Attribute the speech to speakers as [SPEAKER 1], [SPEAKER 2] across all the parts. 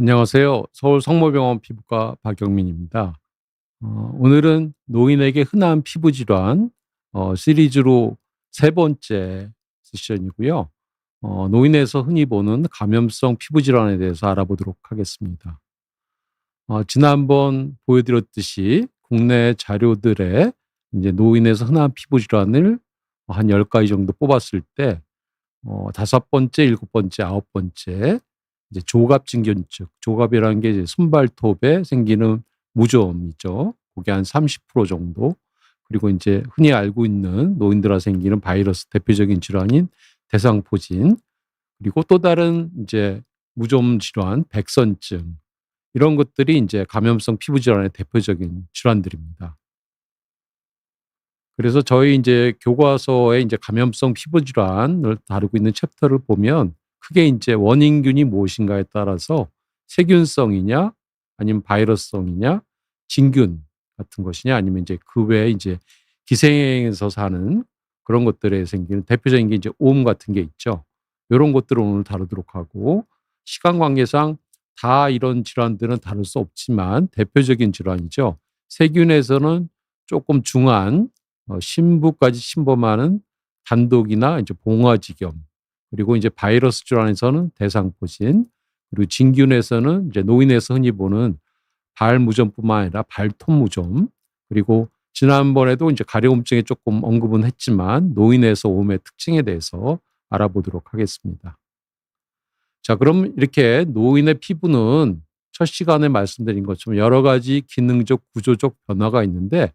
[SPEAKER 1] 안녕하세요. 서울 성모병원 피부과 박영민입니다. 오늘은 노인에게 흔한 피부 질환 시리즈로 세 번째 세션이고요. 노인에서 흔히 보는 감염성 피부 질환에 대해서 알아보도록 하겠습니다. 지난번 보여드렸듯이 국내 자료들에 이제 노인에서 흔한 피부 질환을 한 10가지 정도 뽑았을 때 다섯 번째, 일곱 번째, 아홉 번째 이제 조갑진균증, 조갑이라는 게 이제 손발톱에 생기는 무좀이죠. 그게 한 30% 정도. 그리고 이제 흔히 알고 있는 노인들한테 생기는 바이러스 대표적인 질환인 대상포진, 그리고 또 다른 이제 무좀 질환 백선증, 이런 것들이 이제 감염성 피부 질환의 대표적인 질환들입니다. 그래서 저희 이제 교과서에 이제 감염성 피부 질환을 다루고 있는 챕터를 보면 크게 이제 원인균이 무엇인가에 따라서 세균성이냐 아니면 바이러스성이냐 진균 같은 것이냐 아니면 이제 그 외에 이제 기생에서 사는 그런 것들에 생기는 대표적인 게 이제 옴 같은 게 있죠. 요런 것들을 오늘 다루도록 하고, 시간 관계상 다 이런 질환들은 다룰 수 없지만 대표적인 질환이죠. 세균에서는 조금 중한 신부까지 침범하는 단독이나 이제 봉화지겸, 그리고 이제 바이러스 질환에서는 대상포진, 그리고 진균에서는 이제 노인에서 흔히 보는 발무좀뿐만 아니라 발톱무좀, 그리고 지난번에도 이제 가려움증에 조금 언급은 했지만 노인에서 옴의 특징에 대해서 알아보도록 하겠습니다. 자, 그럼 이렇게 노인의 피부는 첫 시간에 말씀드린 것처럼 여러 가지 기능적 구조적 변화가 있는데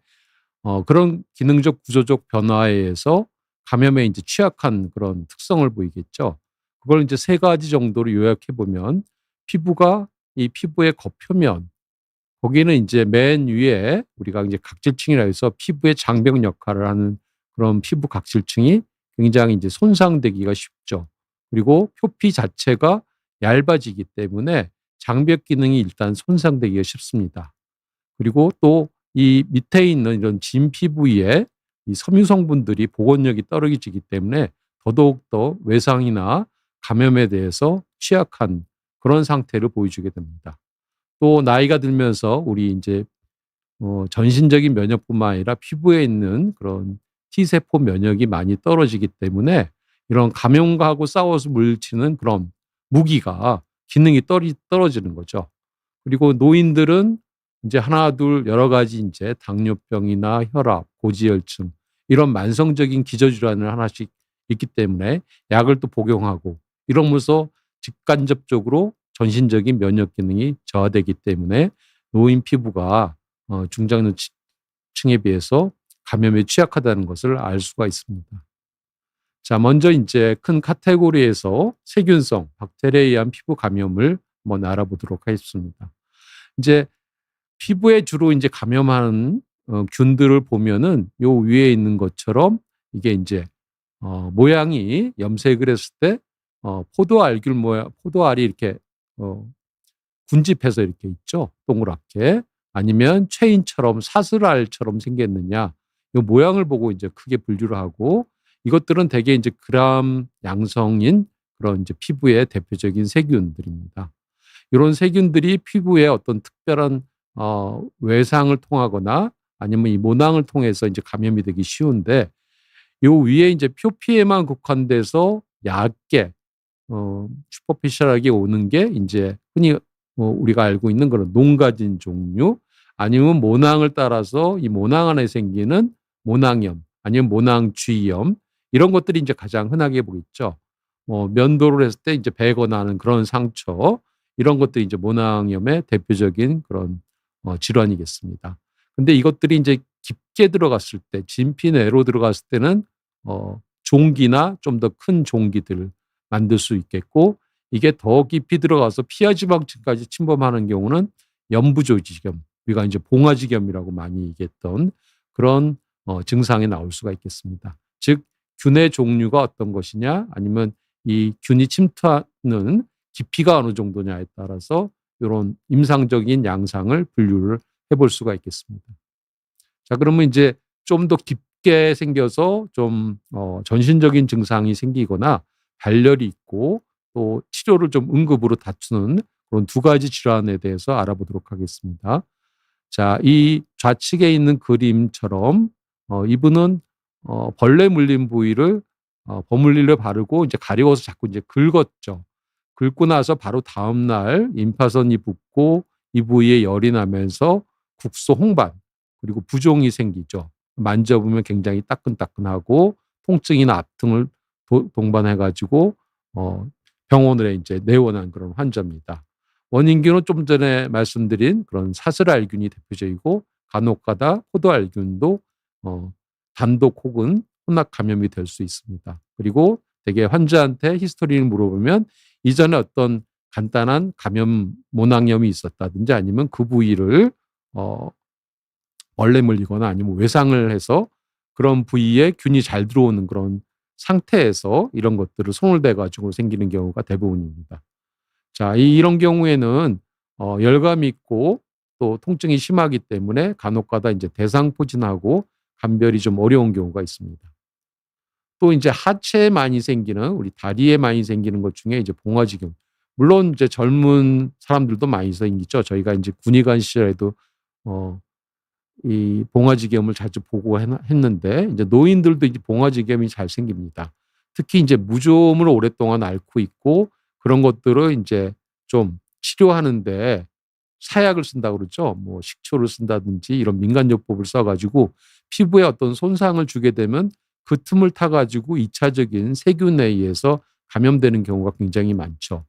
[SPEAKER 1] 그런 기능적 구조적 변화에 의해서 감염에 이제 취약한 그런 특성을 보이겠죠. 그걸 이제 세 가지 정도로 요약해 보면, 피부가 이 피부의 겉표면, 거기는 이제 맨 위에 우리가 이제 각질층이라 해서 피부의 장벽 역할을 하는 그런 피부 각질층이 굉장히 이제 손상되기가 쉽죠. 그리고 표피 자체가 얇아지기 때문에 장벽 기능이 일단 손상되기가 쉽습니다. 그리고 또 이 밑에 있는 이런 진 피부 위에 이 섬유 성분들이 복원력이 떨어지기 때문에 더더욱더 외상이나 감염에 대해서 취약한 그런 상태를 보여주게 됩니다. 또 나이가 들면서 우리 이제 전신적인 면역뿐만 아니라 피부에 있는 그런 T세포 면역이 많이 떨어지기 때문에 이런 감염과하고 싸워서 물리치는 그런 무기가 기능이 떨어지는 거죠. 그리고 노인들은 이제 하나 둘 여러 가지 이제 당뇨병이나 혈압, 고지혈증, 이런 만성적인 기저질환을 하나씩 있기 때문에 약을 또 복용하고 이러면서 직간접적으로 전신적인 면역 기능이 저하되기 때문에 노인 피부가 중장년층에 비해서 감염에 취약하다는 것을 알 수가 있습니다. 자, 먼저 이제 큰 카테고리에서 세균성, 박테리아에 의한 피부 감염을 한번 알아보도록 하겠습니다. 이제 피부에 주로 이제 감염하는 균들을 보면은 요 위에 있는 것처럼 이게 이제 모양이 염색을 했을 때 포도알귤 모양, 포도알이 이렇게 군집해서 이렇게 있죠. 동그랗게. 아니면 체인처럼 사슬알처럼 생겼느냐. 이 모양을 보고 이제 크게 분류를 하고, 이것들은 대개 이제 그람 양성인 그런 이제 피부의 대표적인 세균들입니다. 이런 세균들이 피부에 어떤 특별한 외상을 통하거나 아니면 이 모낭을 통해서 이제 감염이 되기 쉬운데, 요 위에 이제 표피에만 국한돼서 얇게 슈퍼피셜하게 오는 게 이제 흔히 우리가 알고 있는 그런 농가진 종류, 아니면 모낭을 따라서 이 모낭 안에 생기는 모낭염 아니면 모낭주의염, 이런 것들이 이제 가장 흔하게 보겠죠. 면도를 했을 때 이제 배거나 하는 그런 상처, 이런 것들이 이제 모낭염의 대표적인 그런 질환이겠습니다. 근데 이것들이 이제 깊게 들어갔을 때, 진피 내로 들어갔을 때는 종기나 좀 더 큰 종기들을 만들 수 있겠고, 이게 더 깊이 들어가서 피하지방층까지 침범하는 경우는 연부조직염, 우리가 이제 봉화지겸이라고 많이 얘기했던 그런 증상이 나올 수가 있겠습니다. 즉 균의 종류가 어떤 것이냐, 아니면 이 균이 침투하는 깊이가 어느 정도냐에 따라서 이런 임상적인 양상을 분류를 해볼 수가 있겠습니다. 자, 그러면 이제 좀 더 깊게 생겨서 좀 전신적인 증상이 생기거나 발열이 있고 또 치료를 좀 응급으로 다투는 그런 두 가지 질환에 대해서 알아보도록 하겠습니다. 자, 이 좌측에 있는 그림처럼 이분은 벌레 물린 부위를 버물리를 바르고 이제 가려워서 자꾸 이제 긁었죠. 긁고 나서 바로 다음 날 임파선이 붓고 이 부위에 열이 나면서 국소 홍반 그리고 부종이 생기죠. 만져보면 굉장히 따끈따끈하고 통증이나 압통을 동반해가지고 병원에 이제 내원한 그런 환자입니다. 원인균은 좀 전에 말씀드린 그런 사슬알균이 대표적이고 간혹가다 포도알균도 단독 혹은 혼합 감염이 될 수 있습니다. 그리고 대개 환자한테 히스토리를 물어보면 이전에 어떤 간단한 감염 모낭염이 있었다든지 아니면 그 부위를 벌레 물리거나 아니면 외상을 해서 그런 부위에 균이 잘 들어오는 그런 상태에서 이런 것들을 손을 대가지고 생기는 경우가 대부분입니다. 자, 이런 경우에는 열감이 있고 또 통증이 심하기 때문에 간혹가다 이제 대상포진하고 감별이 좀 어려운 경우가 있습니다. 또 이제 하체에 많이 생기는 우리 다리에 많이 생기는 것 중에 이제 봉화지경. 물론 이제 젊은 사람들도 많이 생기죠. 저희가 이제 군의관 시절에도 이 봉화지겸을 자주 보고 했는데 이제 노인들도 이제 봉화지겸이 잘 생깁니다. 특히 이제 무좀을 오랫동안 앓고 있고 그런 것들을 이제 좀 치료하는데 사약을 쓴다고 그러죠. 뭐 식초를 쓴다든지 이런 민간요법을 써가지고 피부에 어떤 손상을 주게 되면 그 틈을 타가지고 2차적인 세균에 의해서 감염되는 경우가 굉장히 많죠.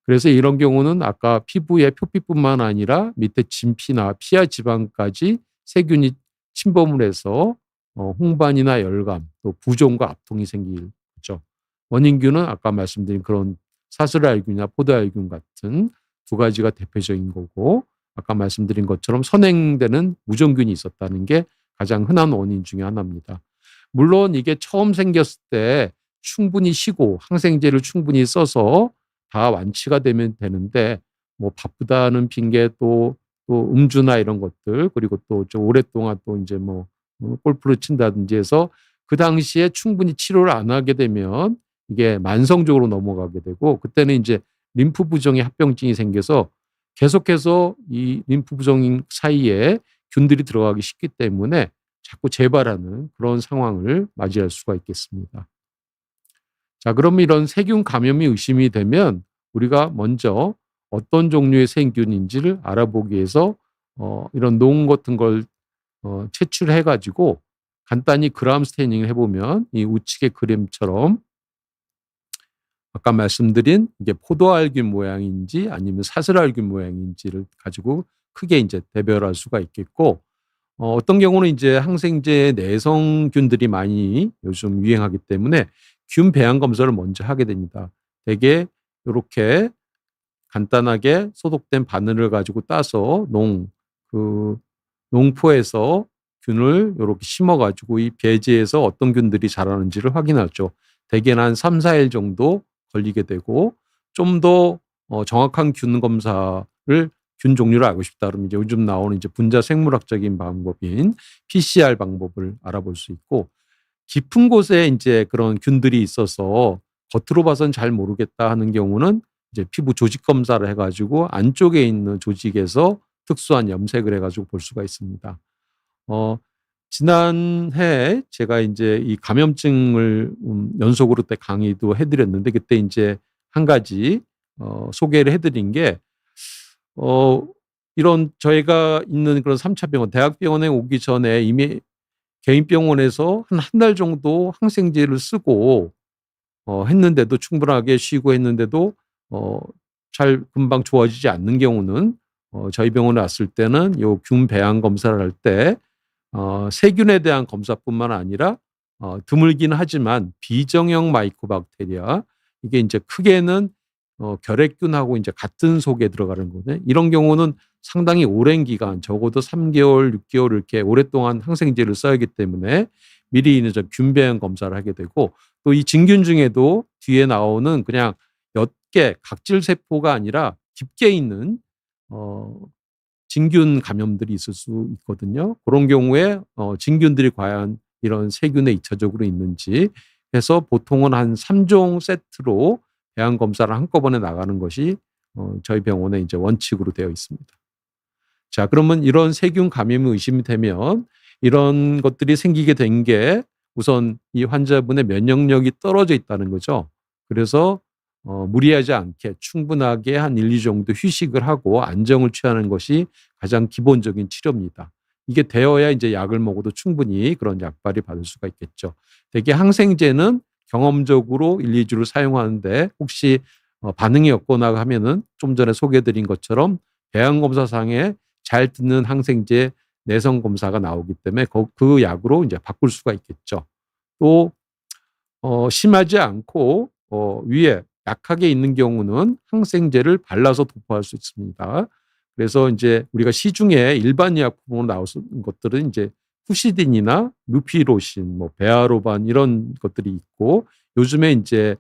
[SPEAKER 1] 그래서 이런 경우는 아까 피부의 표피뿐만 아니라 밑에 진피나 피하 지방까지 세균이 침범을 해서 홍반이나 열감, 또 부종과 압통이 생기죠. 원인균은 아까 말씀드린 그런 사슬알균이나 포도알균 같은 두 가지가 대표적인 거고 아까 말씀드린 것처럼 선행되는 무종균이 있었다는 게 가장 흔한 원인 중에 하나입니다. 물론 이게 처음 생겼을 때 충분히 쉬고 항생제를 충분히 써서 다 완치가 되면 되는데 뭐 바쁘다는 핑계 또 음주나 이런 것들 그리고 또 좀 오랫동안 또 이제 뭐 골프를 친다든지 해서 그 당시에 충분히 치료를 안 하게 되면 이게 만성적으로 넘어가게 되고 그때는 이제 림프 부종의 합병증이 생겨서 계속해서 이 림프 부종 사이에 균들이 들어가기 쉽기 때문에 자꾸 재발하는 그런 상황을 맞이할 수가 있겠습니다. 자, 그럼 이런 세균 감염이 의심이 되면 우리가 먼저 어떤 종류의 세균인지를 알아보기 위해서 이런 농 같은 걸 채출해 가지고 간단히 그람 스테이닝을 해보면 이 우측의 그림처럼 아까 말씀드린 이게 포도알균 모양인지 아니면 사슬알균 모양인지를 가지고 크게 이제 대별할 수가 있겠고 어떤 경우는 이제 항생제 내성균들이 많이 요즘 유행하기 때문에 균 배양 검사를 먼저 하게 됩니다. 대개 이렇게 간단하게 소독된 바늘을 가지고 따서 농포에서 균을 이렇게 심어가지고 이 배지에서 어떤 균들이 자라는지를 확인하죠. 대개는 한 3, 4일 정도 걸리게 되고 좀 더 정확한 균 검사를 균 종류를 알고 싶다 그러면 이제 요즘 나오는 이제 분자 생물학적인 방법인 PCR 방법을 알아볼 수 있고 깊은 곳에 이제 그런 균들이 있어서 겉으로 봐서는 잘 모르겠다 하는 경우는 이제 피부 조직 검사를 해가지고 안쪽에 있는 조직에서 특수한 염색을 해가지고 볼 수가 있습니다. 지난해 제가 이제 이 감염증을 연속으로 때 강의도 해드렸는데 그때 이제 한 가지 소개를 해드린 게 이런 저희가 있는 그런 3차 병원, 대학병원에 오기 전에 이미 개인 병원에서 한 달 정도 항생제를 쓰고 했는데도 충분하게 쉬고 했는데도 잘 금방 좋아지지 않는 경우는 저희 병원에 왔을 때는 요 균 배양 검사를 할 때 세균에 대한 검사뿐만 아니라 드물긴 하지만 비정형 마이코박테리아 이게 이제 크게는 결핵균하고 이제 같은 속에 들어가는 거네. 이런 경우는 상당히 오랜 기간, 적어도 3개월, 6개월 이렇게 오랫동안 항생제를 써야 하기 때문에 미리 있는 균 배양 검사를 하게 되고 또 이 진균 중에도 뒤에 나오는 그냥 옅게 각질 세포가 아니라 깊게 있는 진균 감염들이 있을 수 있거든요. 그런 경우에 진균들이 과연 이런 세균에 2차적으로 있는지 해서 보통은 한 3종 세트로 배양 검사를 한꺼번에 나가는 것이 저희 병원의 이제 원칙으로 되어 있습니다. 자, 그러면 이런 세균 감염이 의심이 되면 이런 것들이 생기게 된 게 우선 이 환자분의 면역력이 떨어져 있다는 거죠. 그래서 무리하지 않게 충분하게 한 1, 2주 정도 휴식을 하고 안정을 취하는 것이 가장 기본적인 치료입니다. 이게 되어야 이제 약을 먹어도 충분히 그런 약발이 받을 수가 있겠죠. 대개 항생제는 경험적으로 1, 2주를 사용하는데 혹시 반응이 없거나 하면은 좀 전에 소개해드린 것처럼 배양검사상에 잘 듣는 항생제 내성 검사가 나오기 때문에 그 약으로 이제 바꿀 수가 있겠죠. 또 심하지 않고 위에 약하게 있는 경우는 항생제를 발라서 도포할 수 있습니다. 그래서 이제 우리가 시중에 일반 약품으로 나오는 것들은 이제 후시딘이나 루피로신, 뭐 베아로반 이런 것들이 있고 요즘에 이제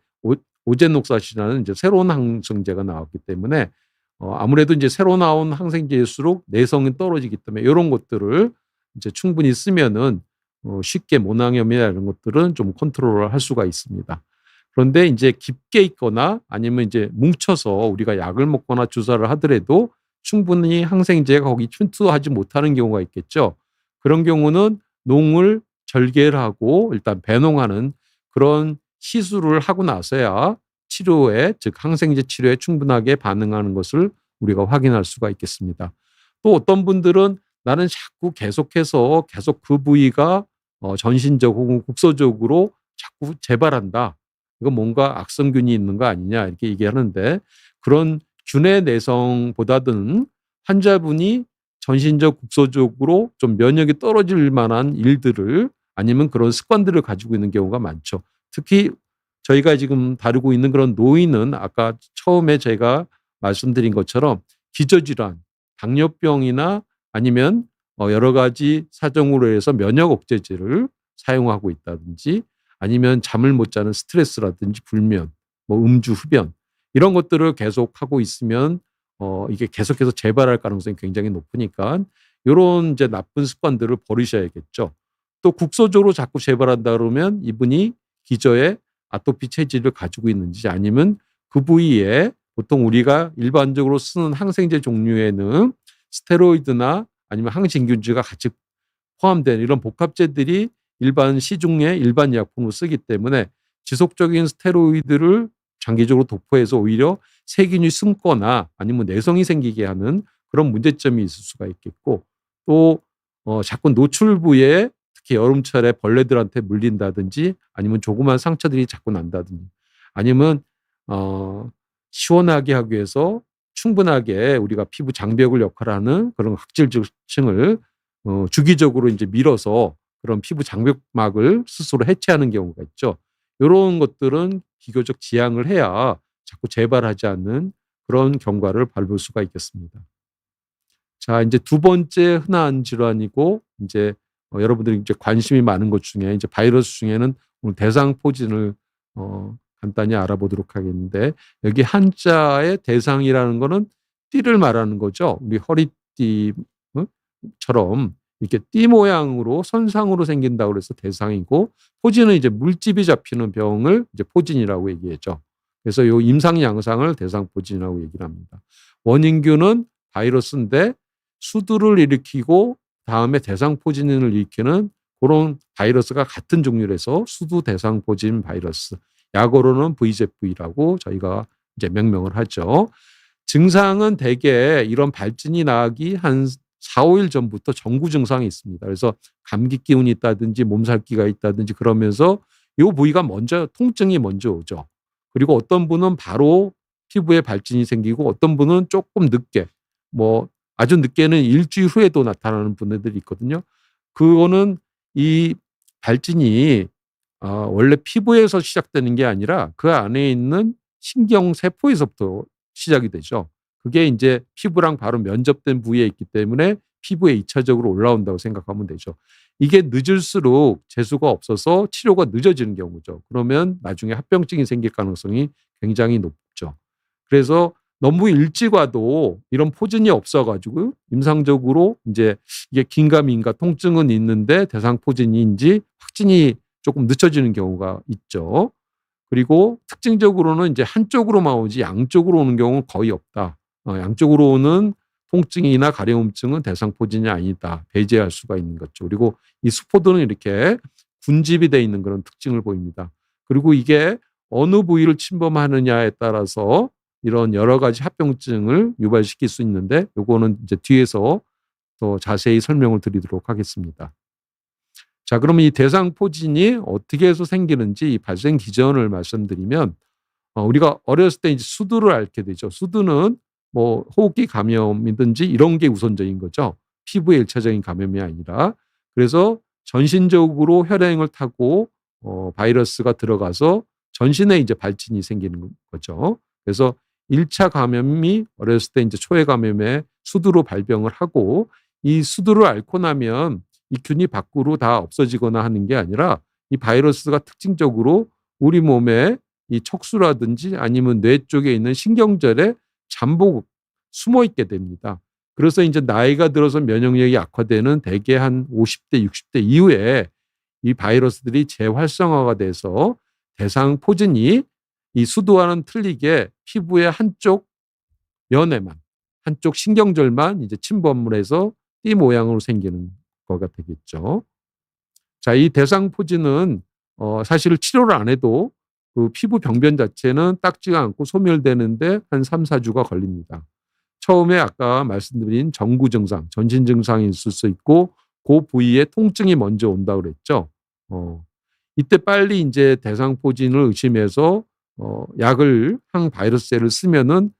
[SPEAKER 1] 오제녹사시라는 이제 새로운 항생제가 나왔기 때문에 아무래도 이제 새로 나온 항생제일수록 내성이 떨어지기 때문에 이런 것들을 이제 충분히 쓰면은 쉽게 모낭염이나 이런 것들은 좀 컨트롤을 할 수가 있습니다. 그런데 이제 깊게 있거나 아니면 이제 뭉쳐서 우리가 약을 먹거나 주사를 하더라도 충분히 항생제가 거기 침투하지 못하는 경우가 있겠죠. 그런 경우는 농을 절개를 하고 일단 배농하는 그런 시술을 하고 나서야 치료에, 즉 항생제 치료에 충분하게 반응하는 것을 우리가 확인할 수가 있겠습니다. 또 어떤 분들은 나는 자꾸 계속해서 계속 그 부위가 전신적 혹은 국소적으로 자꾸 재발한다. 이거 뭔가 악성균이 있는 거 아니냐 이렇게 얘기하는데 그런 균의 내성보다는 환자분이 전신적 국소적으로 좀 면역이 떨어질 만한 일들을 아니면 그런 습관들을 가지고 있는 경우가 많죠. 특히 저희가 지금 다루고 있는 그런 노인은 아까 처음에 제가 말씀드린 것처럼 기저질환, 당뇨병이나 아니면 여러 가지 사정으로 해서 면역 억제제를 사용하고 있다든지 아니면 잠을 못 자는 스트레스라든지 불면, 뭐 음주, 흡연 이런 것들을 계속하고 있으면 이게 계속해서 재발할 가능성이 굉장히 높으니까 이런 이제 나쁜 습관들을 버리셔야겠죠. 또 국소적으로 자꾸 재발한다 그러면 이분이 기저에 아토피 체질을 가지고 있는지 아니면 그 부위에 보통 우리가 일반적으로 쓰는 항생제 종류에는 스테로이드나 아니면 항진균주가 같이 포함된 이런 복합제들이 일반 시중에 일반 약품으로 쓰기 때문에 지속적인 스테로이드를 장기적으로 도포해서 오히려 세균이 숨거나 아니면 내성이 생기게 하는 그런 문제점이 있을 수가 있겠고 또 자꾸 노출 부위에 특히 여름철에 벌레들한테 물린다든지 아니면 조그만 상처들이 자꾸 난다든지 아니면 시원하게 하기 위해서 충분하게 우리가 피부 장벽을 역할하는 그런 각질층을 주기적으로 이제 밀어서 그런 피부 장벽막을 스스로 해체하는 경우가 있죠. 이런 것들은 비교적 지양을 해야 자꾸 재발하지 않는 그런 경과를 밟을 수가 있겠습니다. 자, 이제 두 번째 흔한 질환이고 이제 여러분들이 이제 관심이 많은 것 중에 이제 바이러스 중에는 오늘 대상포진을 간단히 알아보도록 하겠는데 여기 한자의 대상이라는 거는 띠를 말하는 거죠. 우리 허리띠처럼 이렇게 띠 모양으로 선상으로 생긴다고 그래서 대상이고 포진은 이제 물집이 잡히는 병을 이제 포진이라고 얘기하죠. 그래서 이 임상 양상을 대상포진이라고 얘기를 합니다. 원인균은 바이러스인데 수두를 일으키고 다음에 대상포진을 일으키는 그런 바이러스가 같은 종류라서 수두 대상포진 바이러스. 약어로는 VZV라고 저희가 이제 명명을 하죠. 증상은 대개 이런 발진이 나기 한 4, 5일 전부터 전구 증상이 있습니다. 그래서 감기 기운이 있다든지 몸살기가 있다든지 그러면서 이 부위가 먼저 통증이 먼저 오죠. 그리고 어떤 분은 바로 피부에 발진이 생기고 어떤 분은 조금 늦게 뭐 아주 늦게는 일주일 후에도 나타나는 분들이 있거든요. 그거는 이 발진이 원래 피부에서 시작되는 게 아니라 그 안에 있는 신경세포에서부터 시작이 되죠. 그게 이제 피부랑 바로 면접된 부위에 있기 때문에 피부에 2차적으로 올라온다고 생각하면 되죠. 이게 늦을수록 재수가 없어서 치료가 늦어지는 경우죠. 그러면 나중에 합병증이 생길 가능성이 굉장히 높죠. 그래서 너무 일찍 와도 이런 포진이 없어가지고 임상적으로 이제 이게 긴가민가 통증은 있는데 대상포진인지 확진이 조금 늦춰지는 경우가 있죠. 그리고 특징적으로는 이제 한쪽으로만 오지 양쪽으로 오는 경우는 거의 없다. 양쪽으로 오는 통증이나 가려움증은 대상포진이 아니다. 배제할 수가 있는 거죠. 그리고 이 수포도는 이렇게 군집이 되어 있는 그런 특징을 보입니다. 그리고 이게 어느 부위를 침범하느냐에 따라서 이런 여러 가지 합병증을 유발시킬 수 있는데 요거는 이제 뒤에서 더 자세히 설명을 드리도록 하겠습니다. 자, 그러면 이 대상포진이 어떻게 해서 생기는지 이 발생 기전을 말씀드리면 우리가 어렸을 때 이제 수두를 앓게 되죠. 수두는 뭐 호흡기 감염이든지 이런 게 우선적인 거죠. 피부의 1차적인 감염이 아니라. 그래서 전신적으로 혈행을 타고 바이러스가 들어가서 전신에 이제 발진이 생기는 거죠. 그래서 1차 감염이 어렸을 때 이제 초회 감염에 수두로 발병을 하고 이 수두를 앓고 나면 이 균이 밖으로 다 없어지거나 하는 게 아니라 이 바이러스가 특징적으로 우리 몸에 이 척수라든지 아니면 뇌 쪽에 있는 신경절에 잠복 숨어 있게 됩니다. 그래서 이제 나이가 들어서 면역력이 악화되는 대개 한 50대, 60대 이후에 이 바이러스들이 재활성화가 돼서 대상포진이 이 수두와는 틀리게 피부의 한쪽 면에만, 한쪽 신경절만 이제 침범을 해서 띠 모양으로 생기는 거가 되겠죠. 자, 이 대상포진은 사실 치료를 안 해도 그 피부 병변 자체는 딱지가 않고 소멸되는데 한 3, 4주가 걸립니다. 처음에 아까 말씀드린 정구 증상, 전신 증상이 있을 수 있고 그 부위에 통증이 먼저 온다고 그랬죠. 이때 빨리 이제 대상포진을 의심해서 약을 항바이러스제를 쓰면은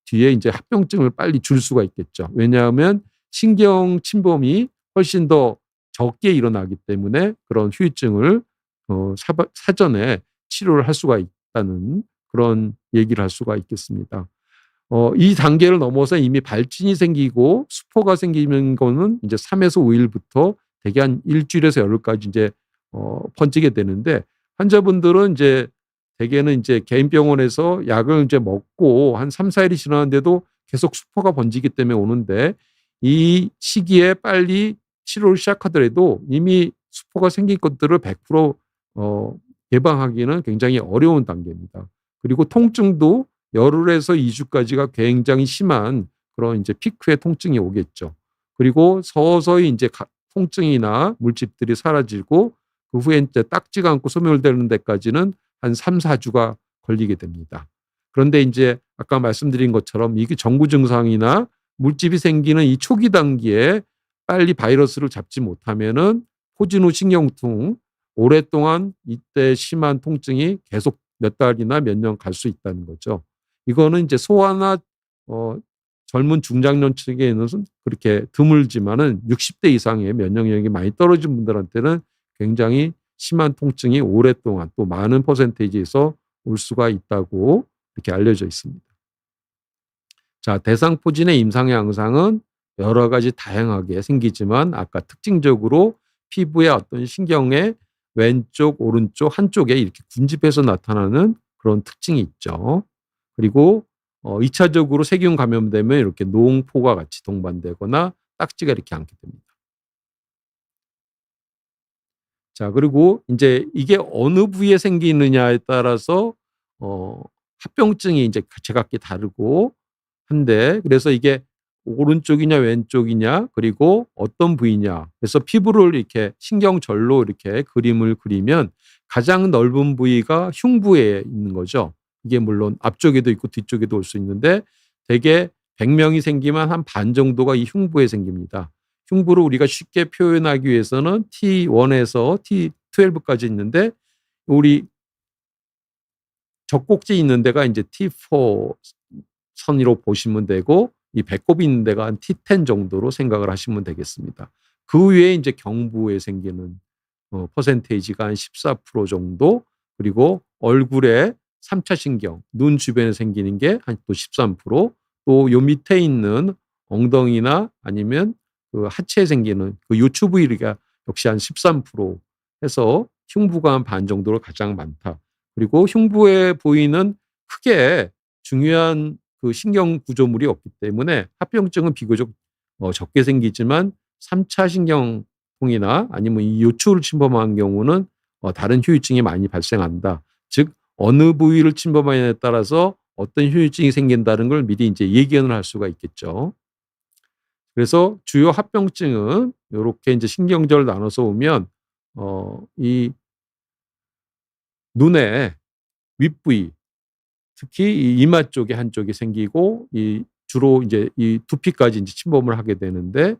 [SPEAKER 1] 뒤에 이제 합병증을 빨리 줄 수가 있겠죠. 왜냐하면 신경 침범이 훨씬 더 적게 일어나기 때문에 그런 후유증을 사전에 치료를 할 수가 있다는 그런 얘기를 할 수가 있겠습니다. 이 단계를 넘어서 이미 발진이 생기고 수포가 생기는 거는 이제 3에서 5일부터 대개 한 일주일에서 열흘까지 이제 번지게 되는데 환자분들은 이제 대개는 이제 개인 병원에서 약을 이제 먹고 한 3, 4일이 지났는데도 계속 수포가 번지기 때문에 오는데 이 시기에 빨리 치료를 시작하더라도 이미 수포가 생긴 것들을 100% 예방하기는 굉장히 어려운 단계입니다. 그리고 통증도 열흘에서 2주까지가 굉장히 심한 그런 이제 피크의 통증이 오겠죠. 그리고 서서히 이제 통증이나 물집들이 사라지고 그 후에 이제 딱지가 않고 소멸되는 데까지는 한 3, 4주가 걸리게 됩니다. 그런데 이제 아까 말씀드린 것처럼 이게 정구 증상이나 물집이 생기는 이 초기 단계에 빨리 바이러스를 잡지 못하면은 포진 후 신경통 오랫동안 이때 심한 통증이 계속 몇 달이나 몇 년 갈 수 있다는 거죠. 이거는 이제 소아나 젊은 중장년층에는 그렇게 드물지만은 60대 이상의 면역력이 많이 떨어진 분들한테는 굉장히 심한 통증이 오랫동안 또 많은 퍼센테이지에서 올 수가 있다고 이렇게 알려져 있습니다. 자, 대상포진의 임상 양상은 여러 가지 다양하게 생기지만 아까 특징적으로 피부의 어떤 신경의 왼쪽, 오른쪽 한쪽에 이렇게 군집해서 나타나는 그런 특징이 있죠. 그리고 2차적으로 세균 감염되면 이렇게 노홍포가 같이 동반되거나 딱지가 이렇게 앉게 됩니다. 자, 그리고 이제 이게 어느 부위에 생기느냐에 따라서 합병증이 이제 제각기 다르고 한데 그래서 이게 오른쪽이냐 왼쪽이냐 그리고 어떤 부위냐 그래서 피부를 이렇게 신경절로 이렇게 그림을 그리면 가장 넓은 부위가 흉부에 있는 거죠. 이게 물론 앞쪽에도 있고 뒤쪽에도 올 수 있는데 대개 100명이 생기면 한 반 정도가 이 흉부에 생깁니다. 흉부를 우리가 쉽게 표현하기 위해서는 T1에서 T12까지 있는데 우리 젖꼭지 있는 데가 이제 T4 선으로 보시면 되고 이 배꼽이 있는 데가 한 T10 정도로 생각을 하시면 되겠습니다. 그 위에 이제 경부에 생기는 퍼센테이지가 한 14% 정도 그리고 얼굴에 3차 신경, 눈 주변에 생기는 게 한 또 13%, 또 요 밑에 있는 엉덩이나 아니면 그 하체에 생기는 그 요추 부위가 역시 한 13% 해서 흉부가 한 반 정도로 가장 많다. 그리고 흉부에 보이는 크게 중요한 그 신경 구조물이 없기 때문에 합병증은 비교적 적게 생기지만 3차 신경통이나 아니면 이 요추를 침범한 경우는 다른 후유증이 많이 발생한다. 즉 어느 부위를 침범하느냐에 따라서 어떤 후유증이 생긴다는 걸 미리 이제 예견을 할 수가 있겠죠. 그래서 주요 합병증은 요렇게 이제 신경절을 나눠서 보면 이 눈의 윗부위, 특히 이 이마 쪽에 한쪽이 생기고 이 주로 이제 이 두피까지 이제 침범을 하게 되는데,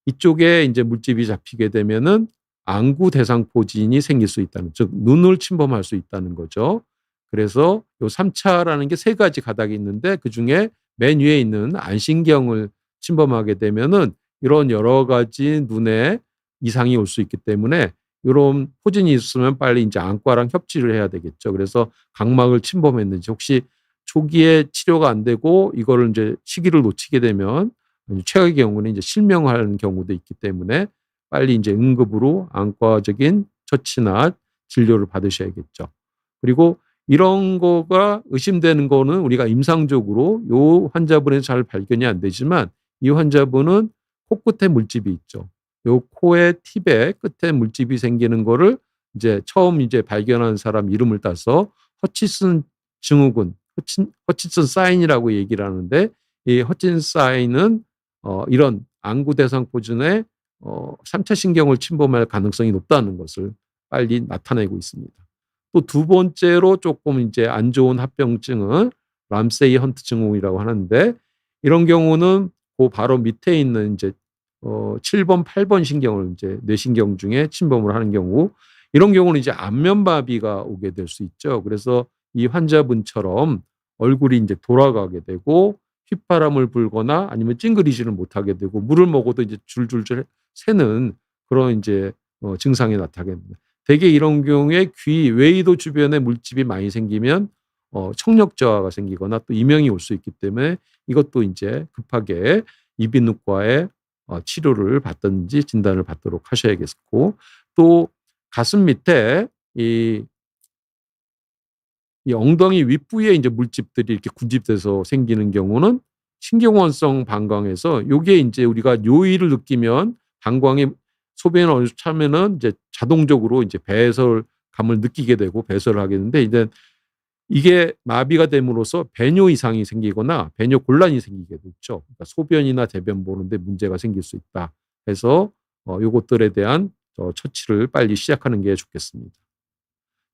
[SPEAKER 1] 이쪽에 이제 물집이 잡히게 되면은 안구 대상포진이 생길 수 있다는, 즉 눈을 침범할 수 있다는 거죠. 그래서 요 3차라는 게 세 가지 가닥이 있는데 그중에 맨 위에 있는 안신경을 침범하게 되면은 이런 여러 가지 눈에 이상이 올 수 있기 때문에 요런 포진이 있으면 빨리 이제 안과랑 협치를 해야 되겠죠. 그래서 각막을 침범했는지, 혹시 초기에 치료가 안 되고 이거를 이제 시기를 놓치게 되면 최악의 경우는 이제 실명하는 경우도 있기 때문에 빨리 이제 응급으로 안과적인 처치나 진료를 받으셔야겠죠. 그리고 이런 거가 의심되는 거는 우리가 임상적으로 요 환자분은 잘 발견이 안 되지만, 이 환자분은 코끝에 물집이 있죠. 요 코의 팁에 끝에 물집이 생기는 거를 이제 처음 이제 발견한 사람 이름을 따서 허치슨 증후군, 허치슨 사인이라고 얘기를 하는데, 이 허치슨 사인은 이런 안구 대상포진에 3차 신경을 침범할 가능성이 높다는 것을 빨리 나타내고 있습니다. 또 두 번째로 조금 이제 안 좋은 합병증은 람세이 헌트 증후군이라고 하는데, 이런 경우는 그 바로 밑에 있는 이제 7번, 8번 신경을 이제 뇌신경 중에 침범을 하는 경우, 이런 경우는 이제 안면마비가 오게 될 수 있죠. 그래서 이 환자분처럼 얼굴이 이제 돌아가게 되고 휘파람을 불거나 아니면 찡그리지를 못하게 되고 물을 먹어도 이제 줄줄줄 새는 그런 이제 증상이 나타납니다. 대개 이런 경우에 귀 외이도 주변에 물집이 많이 생기면 청력 저하가 생기거나 또 이명이 올 수 있기 때문에 이것도 이제 급하게 이비인후과에 치료를 받든지 진단을 받도록 하셔야겠고, 또 가슴 밑에 이 엉덩이 윗부위에 이제 물집들이 이렇게 군집돼서 생기는 경우는 신경원성 방광에서, 요게 이제 우리가 요의를 느끼면 방광에 소변을 어느 정도 차면은 이제 자동적으로 이제 배설감을 느끼게 되고 배설을 하게 되는데, 이제 이게 마비가 됨으로써 배뇨 이상이 생기거나 배뇨 곤란이 생기게 되죠. 그러니까 소변이나 대변 보는데 문제가 생길 수 있다 해서 요것들에 대한 처치를 빨리 시작하는 게 좋겠습니다.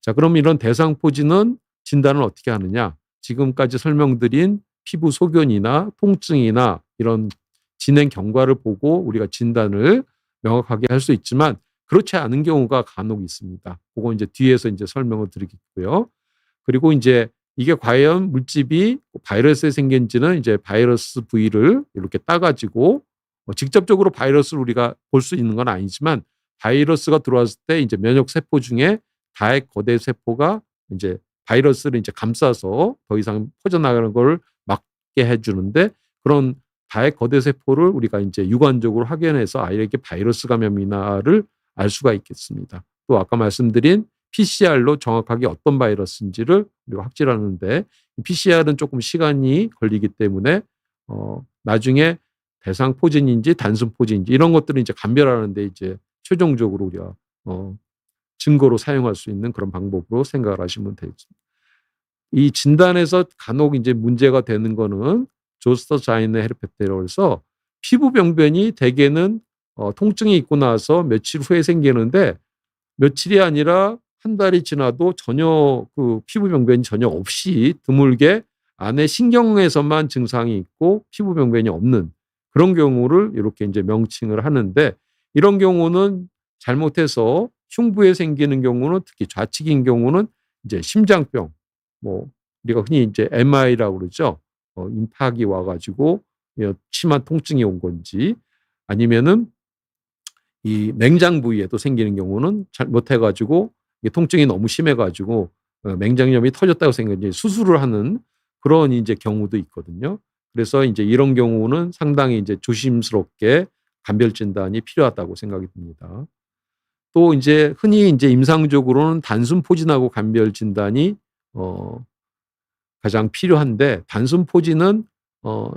[SPEAKER 1] 자, 그럼 이런 대상포진은 진단을 어떻게 하느냐? 지금까지 설명드린 피부 소견이나 통증이나 이런 진행 경과를 보고 우리가 진단을 명확하게 할 수 있지만, 그렇지 않은 경우가 간혹 있습니다. 그거 이제 뒤에서 이제 설명을 드리겠고요. 그리고 이제 이게 과연 물집이 바이러스에 생긴지는 이제 바이러스 부위를 이렇게 따가지고 직접적으로 바이러스를 우리가 볼 수 있는 건 아니지만, 바이러스가 들어왔을 때 이제 면역 세포 중에 다핵 거대 세포가 이제 바이러스를 이제 감싸서 더 이상 퍼져나가는 걸 막게 해주는데, 그런 다핵 거대 세포를 우리가 이제 육안적으로 확인해서 아이에게 바이러스 감염이나를 알 수가 있겠습니다. 또 아까 말씀드린 PCR로 정확하게 어떤 바이러스인지를 우리가 확진하는데, PCR은 조금 시간이 걸리기 때문에 나중에 대상 포진인지 단순 포진인지 이런 것들을 이제 감별하는데 이제 최종적으로 우리가 증거로 사용할 수 있는 그런 방법으로 생각을 하시면 되겠습니다. 이 진단에서 간혹 이제 문제가 되는 거는 조스터자인의 헤르페스라고 해서 피부 병변이 대개는 통증이 있고 나서 며칠 후에 생기는데, 며칠이 아니라 한 달이 지나도 전혀 그 피부 병변이 전혀 없이 드물게 안에 신경에서만 증상이 있고 피부 병변이 없는 그런 경우를 이렇게 이제 명칭을 하는데, 이런 경우는 잘못해서 흉부에 생기는 경우는, 특히 좌측인 경우는 이제 심장병, 뭐 우리가 흔히 이제 MI라고 그러죠. 임파기 와가지고 심한 통증이 온 건지, 아니면은 이 맹장 부위에도 생기는 경우는 잘못해가지고 통증이 너무 심해가지고 맹장염이 터졌다고 생각해 수술을 하는 그런 이제 경우도 있거든요. 그래서 이제 이런 경우는 상당히 이제 조심스럽게 감별 진단이 필요하다고 생각이 듭니다. 또 이제 흔히 이제 임상적으로는 단순 포진하고 감별 진단이 가장 필요한데, 단순 포진은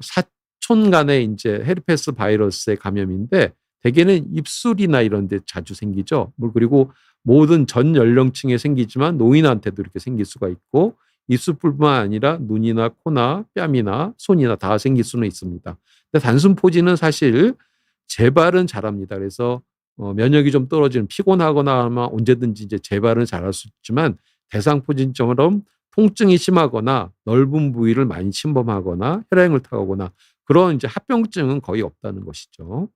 [SPEAKER 1] 사촌 간의 이제 헤르페스 바이러스의 감염인데 대개는 입술이나 이런 데 자주 생기죠. 그리고 모든 전 연령층에 생기지만 노인한테도 이렇게 생길 수가 있고 입술뿐만 아니라 눈이나 코나 뺨이나 손이나 다 생길 수는 있습니다. 근데 단순 포진은 사실 재발은 잘합니다. 그래서 면역이 좀 떨어지는 피곤하거나 하면 언제든지 이제 재발은 잘할 수 있지만 대상포진처럼 통증이 심하거나 넓은 부위를 많이 침범하거나 혈행을 타거나 그런 이제 합병증은 거의 없다는 것이죠.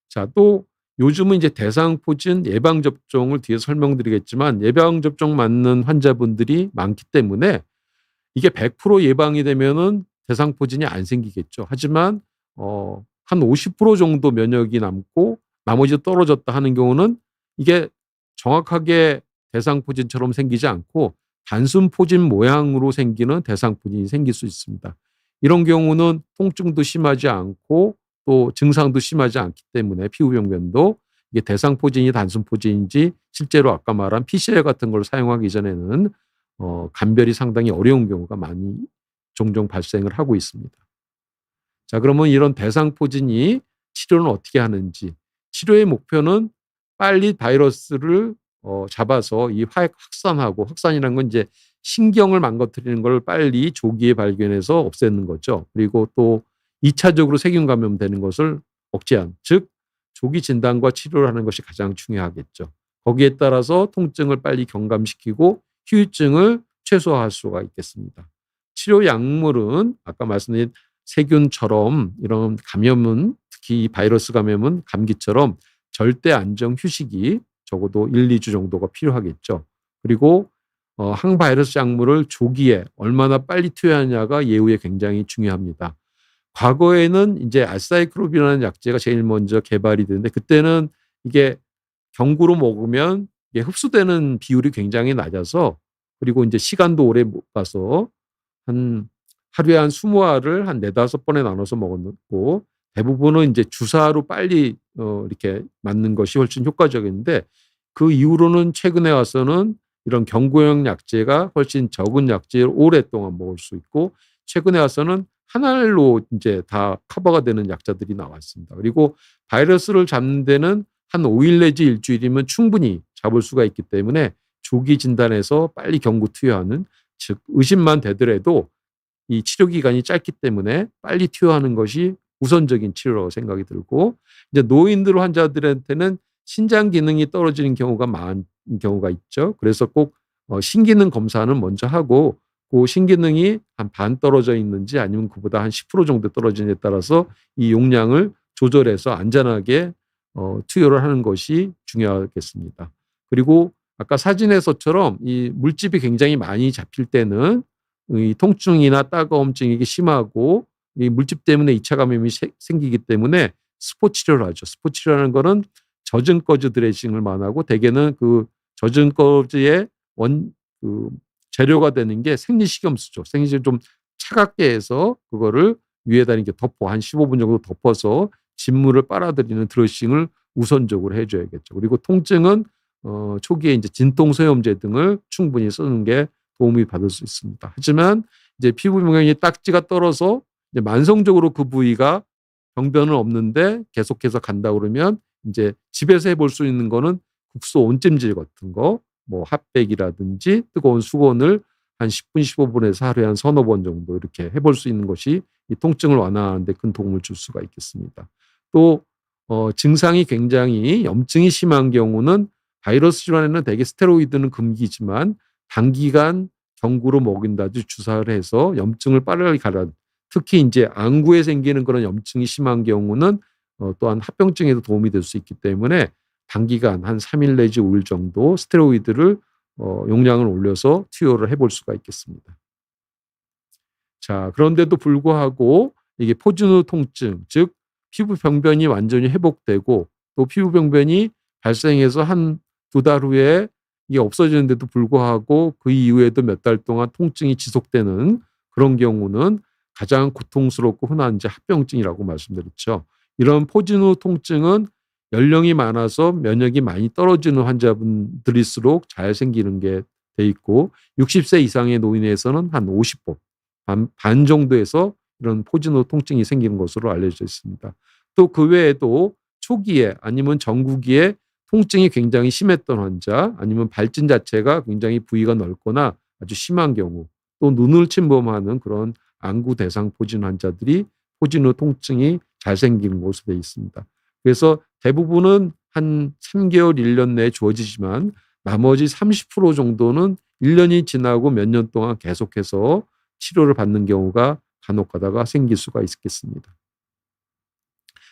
[SPEAKER 1] 자, 또 요즘은 이제 대상포진 예방접종을 뒤에 설명드리겠지만 예방접종 맞는 환자분들이 많기 때문에 이게 100% 예방이 되면은 대상포진이 안 생기겠죠. 하지만 한 50% 정도 면역이 남고 나머지 떨어졌다 하는 경우는 이게 정확하게 대상포진처럼 생기지 않고 단순 포진 모양으로 생기는 대상포진이 생길 수 있습니다. 이런 경우는 통증도 심하지 않고 또 증상도 심하지 않기 때문에 피부병변도 이게 대상포진이 단순 포진인지 실제로 아까 말한 PCR 같은 걸 사용하기 전에는 감별이 상당히 어려운 경우가 많이 종종 발생을 하고 있습니다. 자, 그러면 이런 대상포진이 치료는 어떻게 하는지. 치료의 목표는 빨리 바이러스를 잡아서 이 확산하고 확산이라는 건 이제 신경을 망가뜨리는 걸 빨리 조기에 발견해서 없애는 거죠. 그리고 또 2차적으로 세균 감염되는 것을 억제한, 즉 조기 진단과 치료를 하는 것이 가장 중요하겠죠. 거기에 따라서 통증을 빨리 경감시키고 후유증을 최소화할 수가 있겠습니다. 치료 약물은 아까 말씀드린 세균처럼 이런 감염은 특히 이 바이러스 감염은 감기처럼 절대 안정 휴식이 적어도 1, 2주 정도가 필요하겠죠. 그리고 항바이러스 약물을 조기에 얼마나 빨리 투여하냐가 예후에 굉장히 중요합니다. 과거에는 이제 알사이클롭이라는 약제가 제일 먼저 개발이 되는데 그때는 이게 경구로 먹으면 이게 흡수되는 비율이 굉장히 낮아서 그리고 이제 시간도 오래 못 가서 한 하루에 한 20알을 한 4-5번에 나눠서 먹었고 대부분은 이제 주사로 빨리 이렇게 맞는 것이 훨씬 효과적인데 그 이후로는 최근에 와서는 이런 경구용 약제가 훨씬 적은 약제를 오랫동안 먹을 수 있고 최근에 와서는 한 알로 이제 다 커버가 되는 약자들이 나왔습니다. 그리고 바이러스를 잡는 데는 한 5일 내지 일주일이면 충분히 잡을 수가 있기 때문에 조기 진단해서 빨리 경구 투여하는 즉 의심만 되더라도 이 치료 기간이 짧기 때문에 빨리 투여하는 것이 우선적인 치료라고 생각이 들고 이제 노인들 환자들한테는 신장 기능이 떨어지는 경우가 많은 경우가 있죠. 그래서 꼭 신기능 검사는 먼저 하고 그 신기능이 한 반 떨어져 있는지 아니면 그보다 한 10% 정도 떨어지느냐에 따라서 이 용량을 조절해서 안전하게 투여를 하는 것이 중요하겠습니다. 그리고 아까 사진에서처럼 이 물집이 굉장히 많이 잡힐 때는 이 통증이나 따가움증이 이게 심하고 이 물집 때문에 2차 감염이 생기기 때문에 스포 치료를 하죠. 스포 치료라는 거는 젖은 거즈 드레싱을 말하고 대개는 그 젖은 거즈의 그 재료가 되는 게 생리식염수죠. 생리식염 좀 차갑게 해서 그거를 위에다 이렇게 덮어 한 15분 정도 덮어서 진물을 빨아들이는 드레싱을 우선적으로 해줘야겠죠. 그리고 통증은 초기에 이제 진통소염제 등을 충분히 쓰는 게 도움이 받을 수 있습니다. 하지만 이제 피부 병변이 딱지가 떨어서 이제 만성적으로 그 부위가 병변은 없는데 계속해서 간다 그러면 이제 집에서 해볼 수 있는 거는 국소 온찜질 같은 거, 뭐 핫팩이라든지 뜨거운 수건을 한 10분, 15분에서 하루에 한 서너 번 정도 이렇게 해볼 수 있는 것이 이 통증을 완화하는 데 큰 도움을 줄 수가 있겠습니다. 또 증상이 굉장히 염증이 심한 경우는 바이러스 질환에는 대개 스테로이드는 금기지만 단기간 경구로 먹인다든지 주사를 해서 염증을 빠르게 가라. 특히 이제 안구에 생기는 그런 염증이 심한 경우는 또한 합병증에도 도움이 될 수 있기 때문에 단기간 한 3일 내지 5일 정도 스테로이드를 용량을 올려서 투여를 해볼 수가 있겠습니다. 자, 그런데도 불구하고 이게 포진 후 통증, 즉 피부 병변이 완전히 회복되고 또 피부 병변이 발생해서 한 2달 후에 이게 없어지는데도 불구하고 그 이후에도 몇 달 동안 통증이 지속되는 그런 경우는 가장 고통스럽고 흔한 이제 합병증이라고 말씀드렸죠. 이런 포진 후 통증은 연령이 많아서 면역이 많이 떨어지는 환자분들일수록 잘 생기는 게 돼 있고 60세 이상의 노인에서는 한 50번 반 정도에서 이런 포진 후 통증이 생기는 것으로 알려져 있습니다. 또 그 외에도 초기에 아니면 전후기에 통증이 굉장히 심했던 환자, 아니면 발진 자체가 굉장히 부위가 넓거나 아주 심한 경우, 또 눈을 침범하는 그런 안구 대상 포진 환자들이 포진 후 통증이 잘 생기는 것으로 되어 있습니다. 그래서 대부분은 한 3개월, 1년 내에 주어지지만 나머지 30% 정도는 1년이 지나고 몇 년 동안 계속해서 치료를 받는 경우가 간혹 가다가 생길 수가 있겠습니다.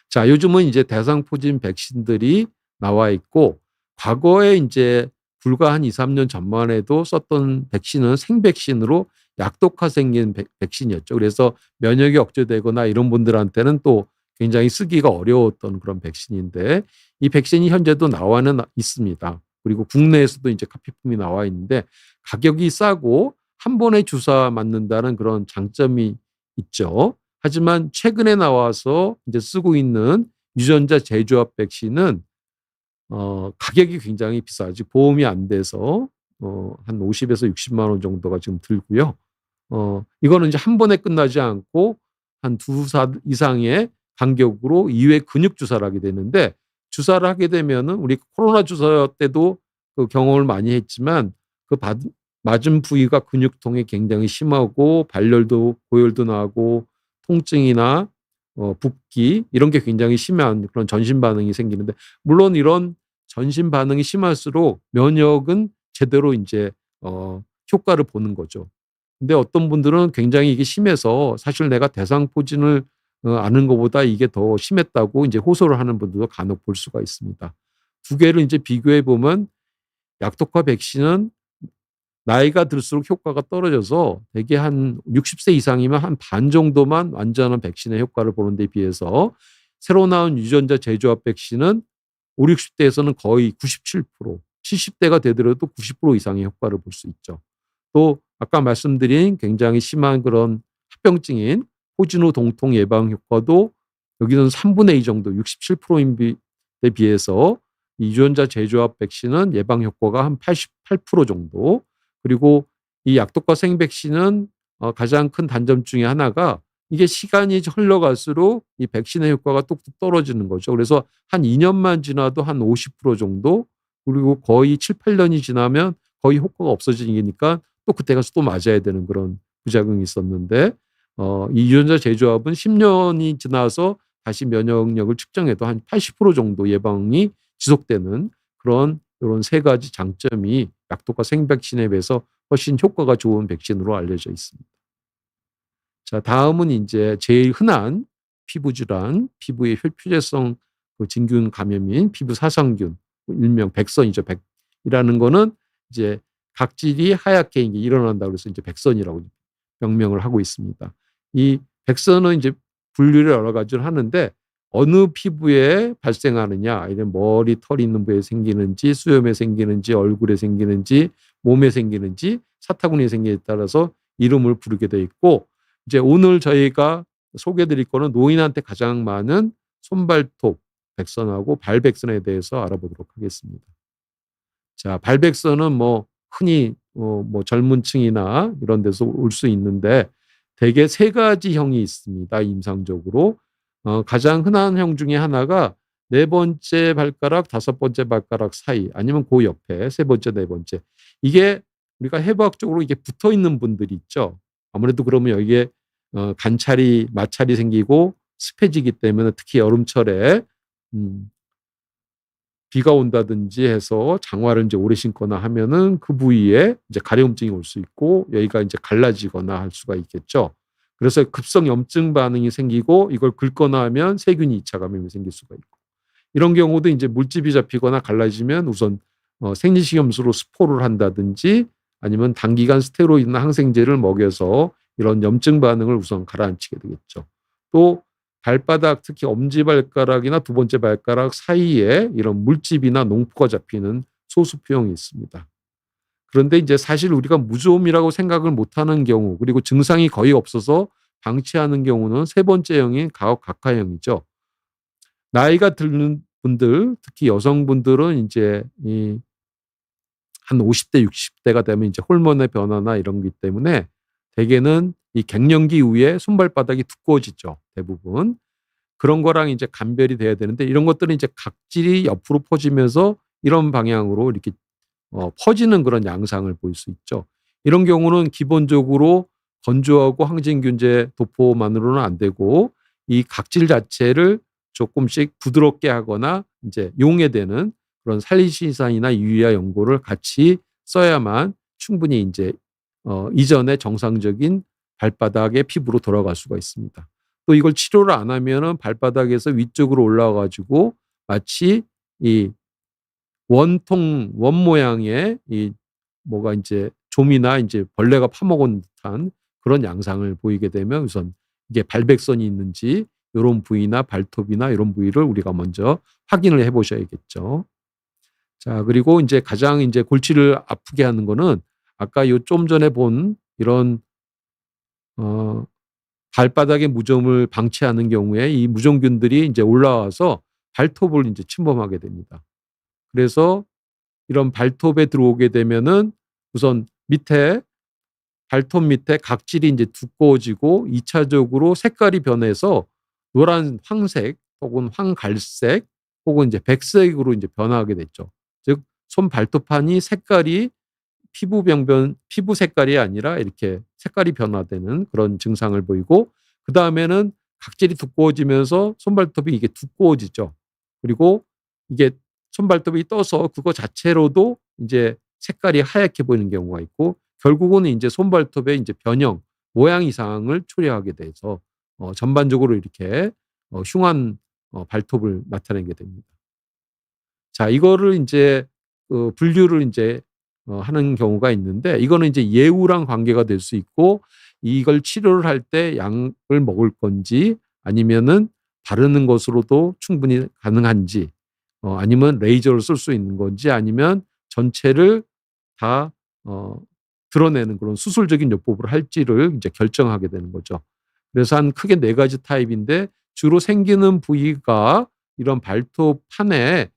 [SPEAKER 1] 자, 요즘은 이제 대상포진 백신들이 나와 있고, 과거에 이제 불과 한 2, 3년 전만 해도 썼던 백신은 생백신으로 약독화 생긴 백신이었죠. 그래서 면역이 억제되거나 이런 분들한테는 또 굉장히 쓰기가 어려웠던 그런 백신인데, 이 백신이 현재도 나와는 있습니다. 그리고 국내에서도 이제 카피품이 나와 있는데, 가격이 싸고 한 번에 주사 맞는다는 그런 장점이 있죠. 하지만 최근에 나와서 이제 쓰고 있는 유전자 재조합 백신은 가격이 굉장히 비싸지, 보험이 안 돼서 한 50에서 60만 원 정도가 지금 들고요. 이거는 이제 한 번에 끝나지 않고 한 2사 이상의 간격으로 2회 근육 주사를 하게 되는데, 주사를 하게 되면은 우리 코로나 주사 때도 그 경험을 많이 했지만, 그 맞은 부위가 근육통이 굉장히 심하고 발열도 고열도 나고 통증이나 붓기 이런 게 굉장히 심한 그런 전신 반응이 생기는데, 물론 이런 전신 반응이 심할수록 면역은 제대로 이제 효과를 보는 거죠. 근데 어떤 분들은 굉장히 이게 심해서 사실 내가 대상포진을 아는 것보다 이게 더 심했다고 이제 호소를 하는 분들도 간혹 볼 수가 있습니다. 두 개를 이제 비교해 보면, 약독화 백신은 나이가 들수록 효과가 떨어져서 대개 한 60세 이상이면 한 반 정도만 완전한 백신의 효과를 보는 데 비해서, 새로 나온 유전자 재조합 백신은 5, 60대에서는 거의 97%, 70대가 되더라도 90% 이상의 효과를 볼 수 있죠. 또 아까 말씀드린 굉장히 심한 그런 합병증인 포진 후 동통 예방 효과도 여기는 3분의 2 정도, 67%에 비해서 이 유전자 재조합 백신은 예방 효과가 한 88% 정도. 그리고 이 약독화 생백신은 가장 큰 단점 중에 하나가, 이게 시간이 흘러갈수록 이 백신의 효과가 뚝뚝 떨어지는 거죠. 그래서 한 2년만 지나도 한 50% 정도, 그리고 거의 7, 8년이 지나면 거의 효과가 없어지니까 또 그때 가서 또 맞아야 되는 그런 부작용이 있었는데, 이 유전자 재조합은 10년이 지나서 다시 면역력을 측정해도 한 80% 정도 예방이 지속되는 그런 이런 세 가지 장점이 약독화 생백신에 비해서 훨씬 효과가 좋은 백신으로 알려져 있습니다. 자, 다음은 이제 제일 흔한 피부 질환, 피부의 표재성 그 진균 감염인 피부 사상균, 일명 백선이죠. 백이라는 거는 이제 각질이 하얗게 이제 일어난다고 해서 이제 백선이라고 명명을 하고 있습니다. 이 백선은 이제 분류를 여러 가지를 하는데, 어느 피부에 발생하느냐, 이런 머리 털이 있는 부위에 생기는지, 수염에 생기는지, 얼굴에 생기는지, 몸에 생기는지, 사타구니에 생기는지에 따라서 이름을 부르게 돼 있고, 이제 오늘 저희가 소개해드릴 거는 노인한테 가장 많은 손발톱 백선하고 발백선에 대해서 알아보도록 하겠습니다. 자, 발백선은 뭐 흔히 뭐 젊은 층이나 이런 데서 올 수 있는데, 대개 세 가지 형이 있습니다. 임상적으로. 가장 흔한 형 중에 하나가 네 번째 발가락, 다섯 번째 발가락 사이, 아니면 그 옆에 세 번째, 네 번째. 이게 우리가 해부학적으로 이게 붙어 있는 분들이 있죠. 아무래도 그러면 여기에 간차리, 마찰이 생기고 습해지기 때문에, 특히 여름철에 비가 온다든지 해서 장화를 이제 오래 신거나 하면은 그 부위에 이제 가려움증이 올 수 있고, 여기가 이제 갈라지거나 할 수가 있겠죠. 그래서 급성 염증 반응이 생기고, 이걸 긁거나 하면 세균이 2차 감염이 생길 수가 있고, 이런 경우도 이제 물집이 잡히거나 갈라지면 우선 생리식염수로 스포를 한다든지, 아니면 단기간 스테로이드나 항생제를 먹여서 이런 염증 반응을 우선 가라앉히게 되겠죠. 또 발바닥, 특히 엄지발가락이나 두 번째 발가락 사이에 이런 물집이나 농포가 잡히는 소수표형이 있습니다. 그런데 이제 사실 우리가 무좀이라고 생각을 못하는 경우, 그리고 증상이 거의 없어서 방치하는 경우는 세 번째 형인 각하형이죠. 나이가 드는 분들, 특히 여성분들은 이제 한 50대, 60대가 되면 이제 호르몬의 변화나 이런 것 때문에 대개는 이 갱년기 이후에 손발바닥이 두꺼워지죠. 대부분. 그런 거랑 이제 감별이 돼야 되는데, 이런 것들은 이제 각질이 옆으로 퍼지면서 이런 방향으로 이렇게 퍼지는 그런 양상을 볼 수 있죠. 이런 경우는 기본적으로 건조하고 항진균제 도포만으로는 안 되고 이 각질 자체를 조금씩 부드럽게 하거나 이제 용해되는 그런 살리시산이나 유리아 연고를 같이 써야만 충분히 이제 이전의 정상적인 발바닥의 피부로 돌아갈 수가 있습니다. 또 이걸 치료를 안 하면은 발바닥에서 위쪽으로 올라와 가지고 마치 이 원 모양의 이 뭐가 이제 좀이나 이제 벌레가 파먹은 듯한 그런 양상을 보이게 되면 우선 이게 발백선이 있는지 요런 부위나 발톱이나 이런 부위를 우리가 먼저 확인을 해 보셔야겠죠. 자, 그리고 인제 가장 인제 골치를 아프게 하는 거는 아까 요 좀 전에 본 이런 어 발바닥의 무좀을 방치하는 경우에 이 무좀균들이 인제 올라와서 발톱을 인제 침범하게 됩니다. 그래서 이런 발톱에 들어오게 되면은 우선 밑에 발톱 밑에 각질이 인제 두꺼워지고 2 차적으로 색깔이 변해서 노란 황색 혹은 황갈색 혹은 이제 백색으로 인제 변화하게 됐죠. 즉 손 발톱판이 색깔이 피부 색깔이 아니라 이렇게 색깔이 변화되는 그런 증상을 보이고 그다음에는 각질이 두꺼워지면서 손발톱이 이게 두꺼워지죠. 그리고 이게 손발톱이 떠서 그거 자체로도 인제 색깔이 하얗게 보이는 경우가 있고 결국은 인제 손발톱의 인제 변형, 모양 이상을 초래하게 돼서 전반적으로 이렇게 흉한 발톱을 나타내게 됩니다. 자, 이거를 인제 분류를 인제 하는 경우가 있는데 이거는 이제 예후랑 관계가 될 수 있고 이걸 치료를 할 때 약을 먹을 건지 아니면은 바르는 것으로도 충분히 가능한지 아니면 레이저를 쓸 수 있는 건지 아니면 전체를 다 드러내는 그런 수술적인 요법을 할지를 이제 결정하게 되는 거죠. 그래서 한 크게 4 가지 타입인데 주로 생기는 부위가 이런 발톱판에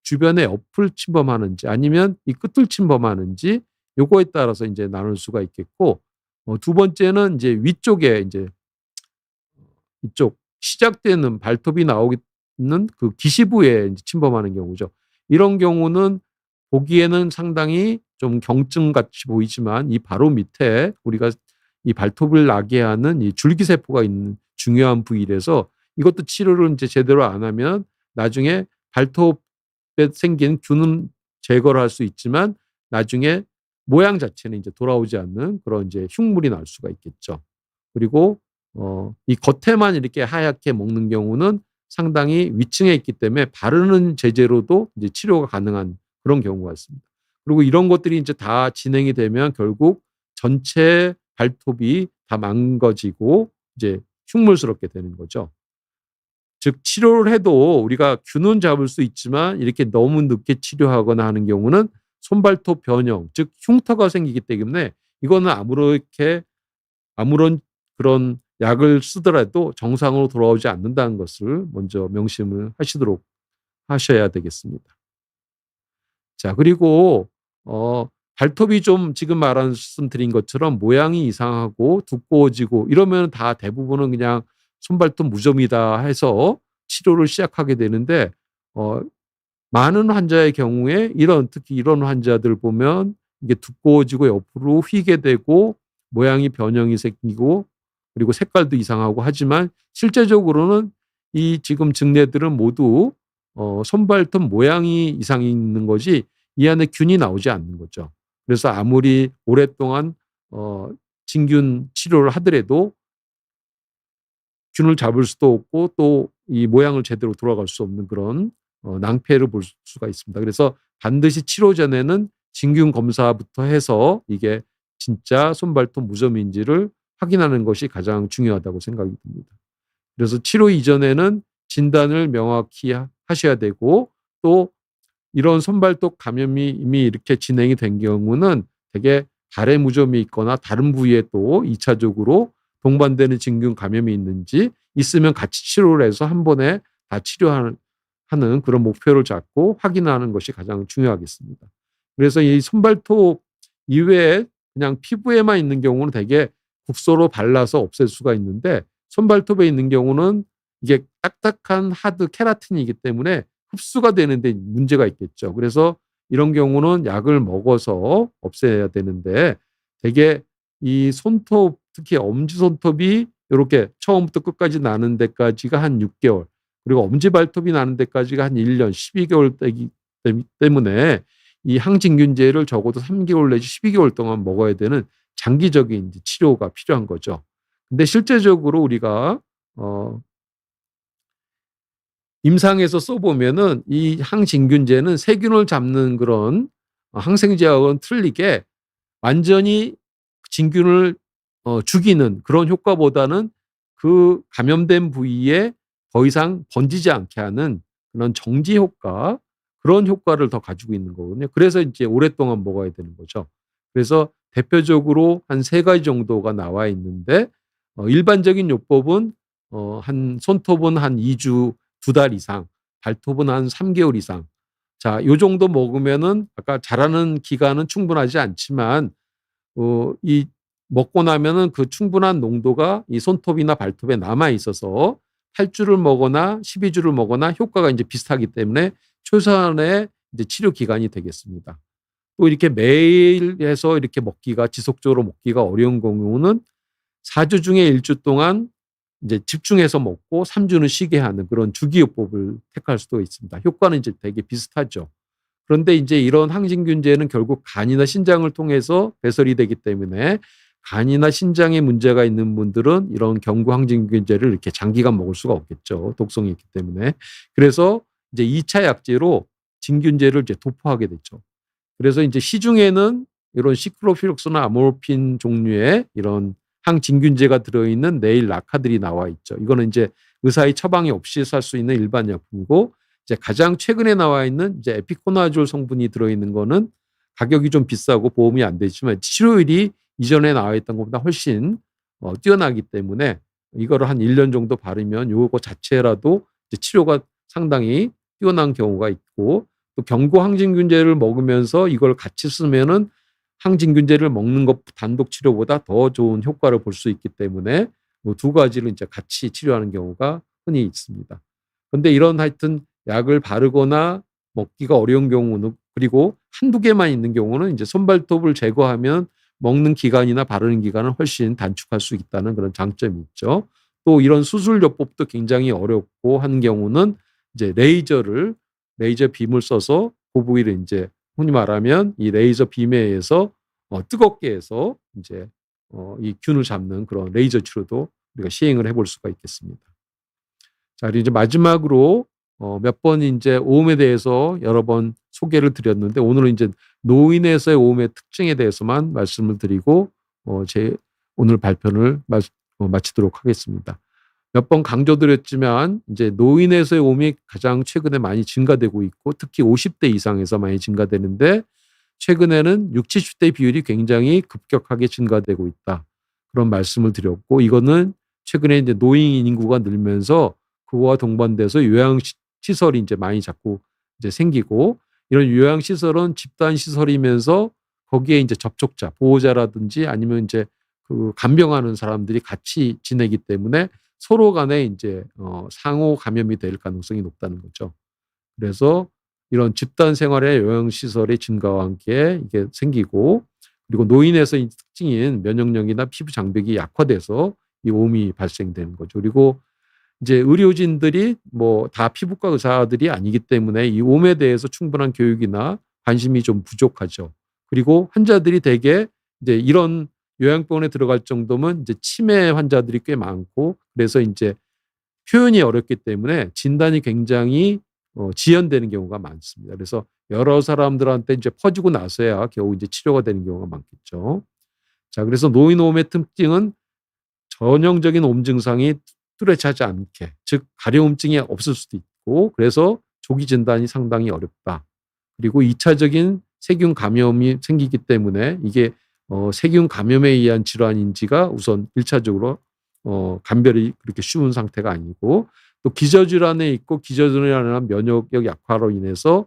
[SPEAKER 1] 주변에 옆을 침범하는지 아니면 이 끝을 침범하는지 요거에 따라서 인제 나눌 수가 있겠고 두 번째는 인제 위쪽에 인제 이쪽 시작되는 발톱이 나오는 그 기시부에 인제 침범하는 경우죠. 이런 경우는 보기에는 상당히 좀 경증같이 보이지만 이 바로 밑에 우리가 이 발톱을 나게 하는 이 줄기세포가 있는 중요한 부위라서 이것도 치료를 인제 제대로 안 하면 나중에 발톱에 생긴 균은 제거를 할 수 있지만 나중에 모양 자체는 인제 돌아오지 않는 그런 인제 흉물이 날 수가 있겠죠. 그리고 이 겉에만 이렇게 하얗게 먹는 경우는 상당히 위층에 있기 때문에 바르는 제재로도 이제 치료가 가능한 그런 경우가 있습니다. 그리고 이런 것들이 인제 다 진행이 되면 결국 전체 발톱이 다 망가지고 이제 흉물스럽게 되는 거죠. 즉 치료를 해도 우리가 균은 잡을 수 있지만 이렇게 너무 늦게 치료하거나 하는 경우는 손발톱 변형 즉 흉터가 생기기 때문에 이거는 아무런 그런 약을 쓰더라도 정상으로 돌아오지 않는다는 것을 먼저 명심을 하시도록 하셔야 되겠습니다. 자, 그리고 발톱이 좀 지금 말씀드린 것처럼 모양이 이상하고 두꺼워지고 이러면 다 대부분은 그냥 '손발톱 무좀이다.' 해서 치료를 시작하게 되는데 어 많은 환자의 경우에 특히 이런 환자들 보면 이게 두꺼워지고 옆으로 휘게 되고 모양이 변형이 생기고 그리고 색깔도 이상하고 하지만 실제적으로는 이 지금 증례들은 모두 손발톱 모양이 이상이 있는 거지 이 안에 균이 나오지 않는 거죠. 그래서 아무리 오랫동안 진균 치료를 하더라도 균을 잡을 수도 없고 또 이 모양을 제대로 돌아갈 수 없는 그런 낭패를 볼 수가 있습니다. 그래서 반드시 치료 전에는 진균 검사부터 해서 이게 진짜 손발톱 무좀인지를 확인하는 것이 가장 중요하다고 생각이 듭니다. 그래서 치료 이전에는 진단을 명확히 하셔야 되고 또 이런 손발톱 감염이 이미 이렇게 진행이 된 경우는 대개 발에 무좀이 있거나 다른 부위에 또 2 차적으로 동반되는 진균 감염이 있는지 있으면 같이 치료를 해서 한 번에 다 치료하는 그런 목표를 잡고 확인하는 것이 가장 중요하겠습니다. 그래서 이 손발톱 이외에 그냥 피부에만 있는 경우는 대개 국소로 발라서 없앨 수가 있는데 손발톱에 있는 경우는 이게 딱딱한 하드 케라틴이기 때문에 흡수가 되는데 문제가 있겠죠. 그래서 이런 경우는 약을 먹어서 없애야 되는데 되게 이 손톱 특히 엄지손톱이 이렇게 처음부터 끝까지 나는 데까지가 한 6개월 그리고 엄지발톱이 나는 데까지가 한 1년 12개월 되기 때문에 이 항진균제를 적어도 3개월 내지 12개월 동안 먹어야 되는 장기적인 치료가 필요한 거죠. 근데 실제적으로 우리가 임상에서 써보면은 이 항진균제는 세균을 잡는 그런 항생제하고는 틀리게 완전히 진균을 죽이는 그런 효과보다는 그 감염된 부위에 더 이상 번지지 않게 하는 그런 정지 효과 그런 효과를 더 가지고 있는 거거든요. 그래서 이제 오랫동안 먹어야 되는 거죠. 그래서 대표적으로 한 3가지 정도가 나와 있는데 일반적인 요법은 한 손톱은 한 2주 2달 이상, 발톱은 한 3개월 이상. 자, 요 정도 먹으면은 아까 자라는 기간은 충분하지 않지만 이 먹고 나면은 그 충분한 농도가 이 손톱이나 발톱에 남아 있어서 8주를 먹거나 12주를 먹거나 효과가 이제 비슷하기 때문에 최소한의 이제 치료 기간이 되겠습니다. 또 이렇게 매일 해서 이렇게 먹기가 지속적으로 먹기가 어려운 경우는 4주 중에 1주 동안 이제 집중해서 먹고 3주는 쉬게 하는 그런 주기요법을 택할 수도 있습니다. 효과는 이제 되게 비슷하죠. 그런데 이제 이런 항진균제는 결국 간이나 신장을 통해서 배설이 되기 때문에 간이나 신장에 문제가 있는 분들은 이런 경구 항진균제를 이렇게 장기간 먹을 수가 없겠죠. 독성이 있기 때문에. 그래서 이제 2차 약제로 진균제를 이제 도포하게 됐죠. 그래서 이제 시중에는 이런 시클로피록스나 아모르핀 종류의 이런 항진균제가 들어있는 네일 라카들이 나와 있죠. 이거는 이제 의사의 처방이 없이 살 수 있는 일반 약품이고 이제 가장 최근에 나와 있는 이제 에피코나졸 성분이 들어있는 거는 가격이 좀 비싸고 보험이 안 되지만 치료율이 이전에 나와 있던 것보다 훨씬 뛰어나기 때문에 이거를 한 1년 정도 바르면 요거 자체라도 이제 치료가 상당히 뛰어난 경우가 있고 또 경구 항진균제를 먹으면서 이걸 같이 쓰면은 항진균제를 먹는 것 단독 치료보다 더 좋은 효과를 볼 수 있기 때문에 두 가지를 이제 같이 치료하는 경우가 흔히 있습니다. 그런데 이런 하여튼 약을 바르거나 먹기가 어려운 경우는 그리고 한두 개만 있는 경우는 이제 손발톱을 제거하면 먹는 기간이나 바르는 기간을 훨씬 단축할 수 있다는 그런 장점이 있죠. 또 이런 수술요법도 굉장히 어렵고 한 경우는 이제 레이저 빔을 써서 그 부위를 이제 흔히 말하면 이 레이저 빔에 의해서 뜨겁게 해서 이제 이 균을 잡는 그런 레이저 치료도 우리가 시행을 해볼 수가 있겠습니다. 자, 그리고 이제 마지막으로 몇 번 이제 오음에 대해서 여러 번 소개를 드렸는데 오늘은 이제 노인에서의 오음의 특징에 대해서만 말씀을 드리고 제 오늘 발표를 마치도록 하겠습니다. 몇 번 강조드렸지만 이제 노인에서의 오음이 가장 최근에 많이 증가되고 있고 특히 50대 이상에서 많이 증가되는데 최근에는 60, 70대 비율이 굉장히 급격하게 증가되고 있다. 그런 말씀을 드렸고 이거는 최근에 이제 노인 인구가 늘면서 그와 동반돼서 요양시설이 이제 많이 자꾸 이제 생기고 이런 요양시설은 집단 시설이면서 거기에 이제 접촉자, 보호자라든지 아니면 이제 그 간병하는 사람들이 같이 지내기 때문에 서로 간에 이제 상호 감염이 될 가능성이 높다는 거죠. 그래서 이런 집단 생활의 요양시설의 증가와 함께 이게 생기고 그리고 노인에서의 특징인 면역력이나 피부 장벽이 약화돼서 이 오음이 발생되는 거죠. 그리고 이제 의료진들이 뭐 다 피부과 의사들이 아니기 때문에 이 오음에 대해서 충분한 교육이나 관심이 좀 부족하죠. 그리고 환자들이 대개 이제 이런 요양병원에 들어갈 정도면 이제 치매 환자들이 꽤 많고 그래서 이제 표현이 어렵기 때문에 진단이 굉장히 지연되는 경우가 많습니다. 그래서 여러 사람들한테 이제 퍼지고 나서야 겨우 이제 치료가 되는 경우가 많겠죠. 자, 그래서 노인 오음의 특징은 전형적인 오음 증상이 뚜렷하지 않게, 즉 가려움증이 없을 수도 있고, 그래서 조기 진단이 상당히 어렵다. 그리고 2차적인 세균 감염이 생기기 때문에 이게 세균 감염에 의한 질환인지가 우선 1차적으로 감별이 그렇게 쉬운 상태가 아니고 또 기저질환에 있고 기저질환이나 면역력 약화로 인해서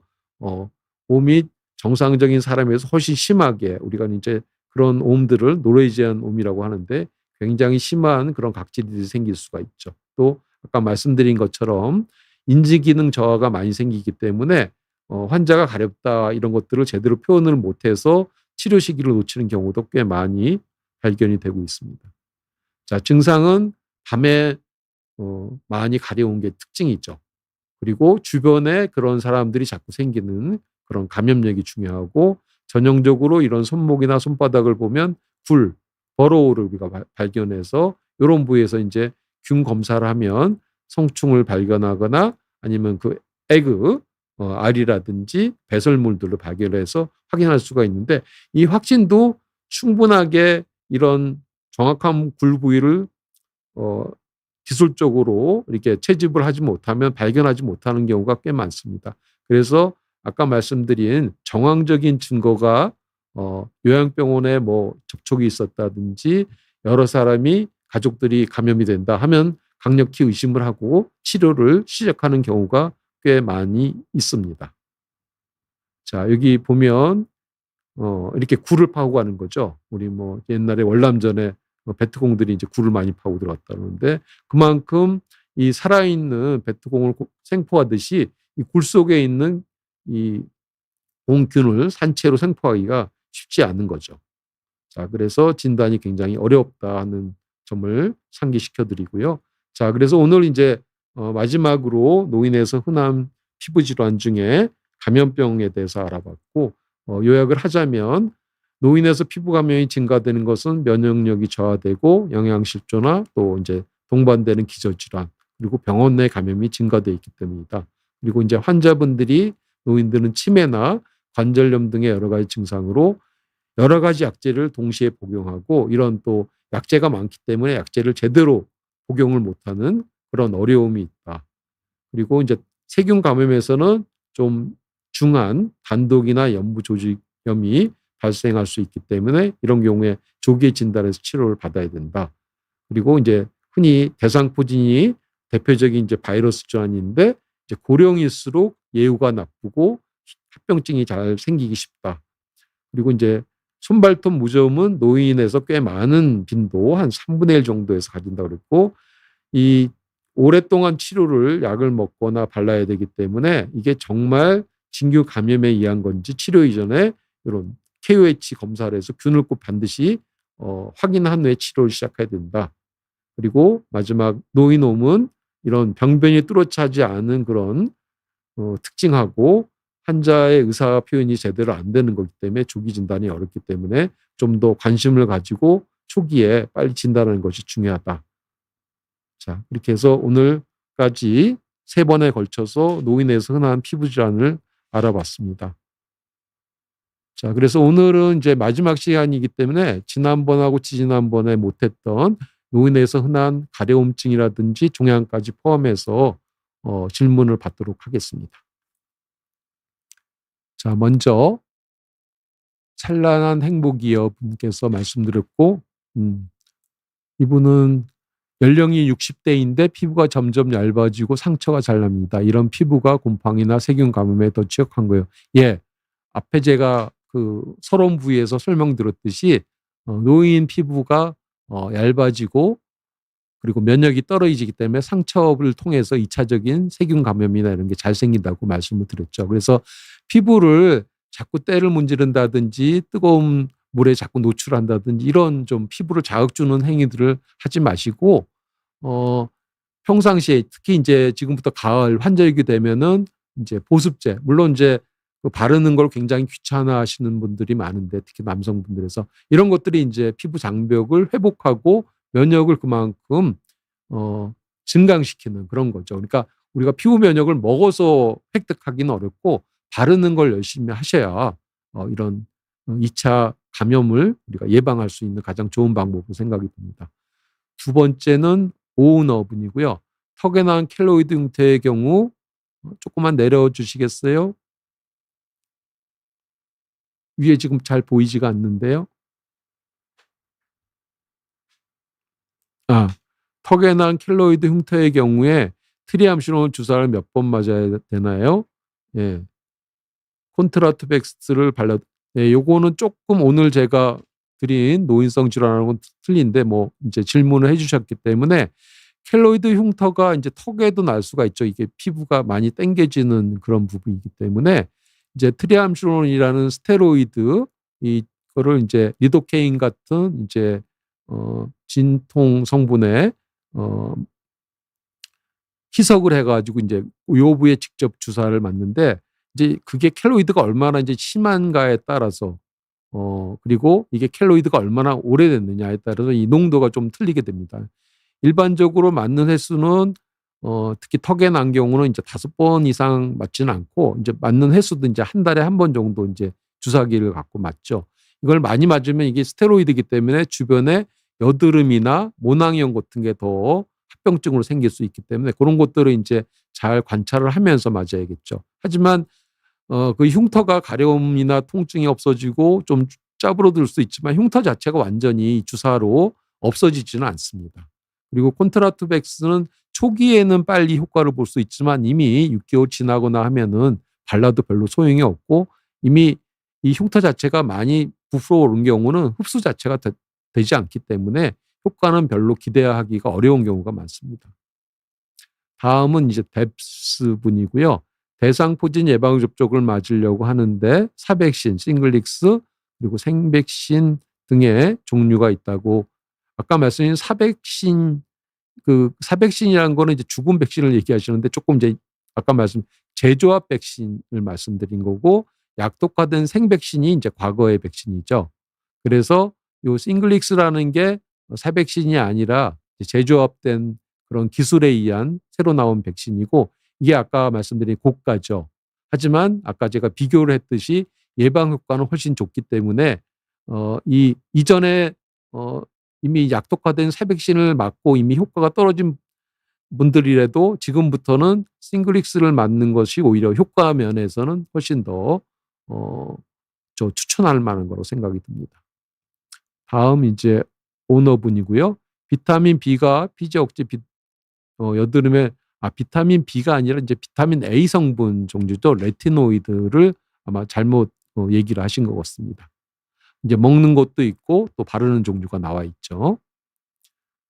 [SPEAKER 1] 오음이 정상적인 사람에서 훨씬 심하게 우리가 이제 그런 오음들을 노로이지안 오음이라고 하는데 굉장히 심한 그런 각질들이 생길 수가 있죠. 또 아까 말씀드린 것처럼 인지기능 저하가 많이 생기기 때문에 환자가 가렵다 이런 것들을 제대로 표현을 못해서 치료 시기를 놓치는 경우도 꽤 많이 발견이 되고 있습니다. 자, 증상은 밤에 많이 가려운 게 특징이죠. 그리고 주변에 그런 사람들이 자꾸 생기는 그런 감염력이 중요하고, 전형적으로 이런 손목이나 손바닥을 보면 벌어오를 우리가 발견해서 이런 부위에서 이제 균 검사를 하면 성충을 발견하거나 아니면 그 에그 알이라든지 배설물들을 발견해서 확인할 수가 있는데, 이 확진도 충분하게 이런 정확한 굴 부위를 기술적으로 이렇게 채집을 하지 못하면 발견하지 못하는 경우가 꽤 많습니다. 그래서 아까 말씀드린 정황적인 증거가 요양병원에 뭐 접촉이 있었다든지 여러 사람이 가족들이 감염이 된다 하면 강력히 의심을 하고 치료를 시작하는 경우가 꽤 많이 있습니다. 자, 여기 보면 이렇게 굴을 파고 가는 거죠. 우리 뭐 옛날에 월남전에 베트공들이 이제 굴을 많이 파고 들어왔다는데, 그만큼 이 살아있는 베트공을 생포하듯이 이 굴 속에 있는 이 공균을 산채로 생포하기가 쉽지 않은 거죠. 자, 그래서 진단이 굉장히 어렵다 하는 점을 상기시켜 드리고요. 자, 그래서 오늘 이제 마지막으로 노인에서 흔한 피부 질환 중에 감염병에 대해서 알아봤고, 요약을 하자면 노인에서 피부 감염이 증가되는 것은 면역력이 저하되고 영양실조나 또 이제 동반되는 기저질환, 그리고 병원 내 감염이 증가되어 있기 때문이다. 그리고 이제 환자분들이, 노인들은 치매나 관절염 등의 여러 가지 증상으로 여러 가지 약제를 동시에 복용하고, 이런 또 약제가 많기 때문에 약제를 제대로 복용을 못하는 그런 어려움이 있다. 그리고 이제 세균 감염에서는 좀 중한 단독이나 연부 조직염이 발생할 수 있기 때문에 이런 경우에 조기에 진단해서 치료를 받아야 된다. 그리고 이제 흔히 대상포진이 대표적인 이제 바이러스 질환인데, 이제 고령일수록 예후가 나쁘고 합병증이 잘 생기기 쉽다. 그리고 이제 손발톱 무좀은 노인에서 꽤 많은 빈도, 한 3분의 1 정도에서 가진다고 그랬고, 이 오랫동안 치료를 약을 먹거나 발라야 되기 때문에 이게 정말 진규 감염에 의한 건지 치료 이전에 이런 KOH 검사를 해서 균을 꼭 반드시 확인한 후에 치료를 시작해야 된다. 그리고 마지막 노인홈은 이런 병변이 뚜렷하지 않은 그런 특징하고 환자의 의사 표현이 제대로 안 되는 거기 때문에 조기 진단이 어렵기 때문에 좀 더 관심을 가지고 초기에 빨리 진단하는 것이 중요하다. 자, 이렇게 해서 오늘까지 3번에 걸쳐서 노인에서 흔한 피부 질환을 알아봤습니다. 자, 그래서 오늘은 이제 마지막 시간이기 때문에 지난번하고 지지난번에 못했던 노인에서 흔한 가려움증이라든지 종양까지 포함해서 질문을 받도록 하겠습니다. 자, 먼저 찬란한 행복이여 분께서 말씀드렸고, 이분은 연령이 60대인데 피부가 점점 얇아지고 상처가 잘 납니다. 이런 피부가 곰팡이나 세균 감염에 더 취약한 거예요. 예, 앞에 제가 그 서론 부위에서 설명드렸듯이 노인 피부가 얇아지고 그리고 면역이 떨어지기 때문에 상처를 통해서 2차적인 세균 감염이나 이런 게 잘 생긴다고 말씀을 드렸죠. 그래서 피부를 자꾸 때를 문지른다든지 뜨거운 물에 자꾸 노출한다든지 이런 좀 피부를 자극 주는 행위들을 하지 마시고, 평상시에 특히 이제 지금부터 가을 환절기 되면은 이제 보습제, 물론 이제 그 바르는 걸 굉장히 귀찮아하시는 분들이 많은데, 특히 남성분들에서 이런 것들이 이제 피부 장벽을 회복하고 면역을 그만큼 증강시키는 그런 거죠. 그러니까 우리가 피부 면역을 먹어서 획득하기는 어렵고 바르는 걸 열심히 하셔야 이런 2차 감염을 우리가 예방할 수 있는 가장 좋은 방법으로 생각이 듭니다. 두 번째는 오은어분이고요. 턱에 난 켈로이드 형태의 경우 조금만 내려주시겠어요? 위에 지금 잘 보이지가 않는데요. 턱에 난 켈로이드 흉터의 경우에 트리암시노 주사를 몇 번 맞아야 되나요? 예. 콘트라투백스를 발라, 예, 요거는 조금 오늘 제가 드린 노인성 질환하고는 틀린데 뭐 이제 질문을 해주셨기 때문에 켈로이드 흉터가 이제 턱에도 날 수가 있죠. 이게 피부가 많이 당겨지는 그런 부분이기 때문에 이제 트리암시놀이라는 스테로이드 이거를 이제 리도케인 같은 이제 진통 성분에 어 희석을 해 가지고 이제 요부에 직접 주사를 맞는데 이제 그게 켈로이드가 얼마나 이제 심한가에 따라서 그리고 이게 켈로이드가 얼마나 오래됐느냐에 따라서 이 농도가 좀 틀리게 됩니다. 일반적으로 맞는 횟수는 특히 턱에 난 경우는 이제 5번 이상 맞지는 않고 이제 맞는 횟수도 이제 한 달에 한 번 정도 이제 주사기를 갖고 맞죠. 이걸 많이 맞으면 이게 스테로이드이기 때문에 주변에 여드름이나 모낭염 같은 게 더 합병증으로 생길 수 있기 때문에 그런 것들을 이제 잘 관찰을 하면서 맞아야겠죠. 하지만 그 흉터가 가려움이나 통증이 없어지고 좀 짜부러들 수 있지만 흉터 자체가 완전히 주사로 없어지지는 않습니다. 그리고 콘트라투백스는 초기에는 빨리 효과를 볼 수 있지만 이미 6개월 지나거나 하면은 발라도 별로 소용이 없고 이미 이 흉터 자체가 많이 부풀어 오른 경우는 흡수 자체가 되지 않기 때문에 효과는 별로 기대하기가 어려운 경우가 많습니다. 다음은 이제 뎁스 분이고요. 대상포진 예방접종을 맞으려고 하는데 사백신, 싱글릭스 그리고 생백신 등의 종류가 있다고 아까 말씀드린 사백신이라는 거는 이제 죽은 백신을 얘기하시는데 조금 이제 아까 제조합 백신을 말씀드린 거고 약독화된 생백신이 이제 과거의 백신이죠. 그래서 요 싱글릭스라는 게 사백신이 아니라 제조합된 그런 기술에 의한 새로 나온 백신이고 이게 아까 말씀드린 고가죠. 하지만 아까 제가 비교를 했듯이 예방 효과는 훨씬 좋기 때문에 이 이전에 이미 약독화된 새 백신을 맞고 이미 효과가 떨어진 분들이라도 지금부터는 싱글릭스를 맞는 것이 오히려 효과 면에서는 훨씬 더 추천할 만한 거로 생각이 듭니다. 다음 이제 오너분이고요. 비타민 B가 피지 억제 여드름에 비타민 B가 아니라 이제 비타민 A 성분 종류죠. 레티노이드를 아마 잘못 얘기를 하신 것 같습니다. 이제 먹는 것도 있고 또 바르는 종류가 나와 있죠.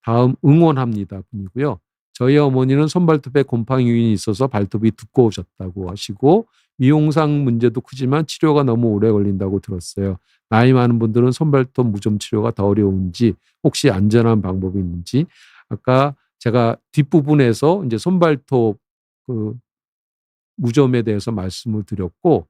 [SPEAKER 1] 다음 응원합니다 분이고요. 저희 어머니는 손발톱에 곰팡이 유인이 있어서 발톱이 두꺼우셨다고 하시고 미용상 문제도 크지만 치료가 너무 오래 걸린다고 들었어요. 나이 많은 분들은 손발톱 무좀 치료가 더 어려운지 혹시 안전한 방법이 있는지 아까 제가 뒷부분에서 이제 손발톱 그 무좀에 대해서 말씀을 드렸고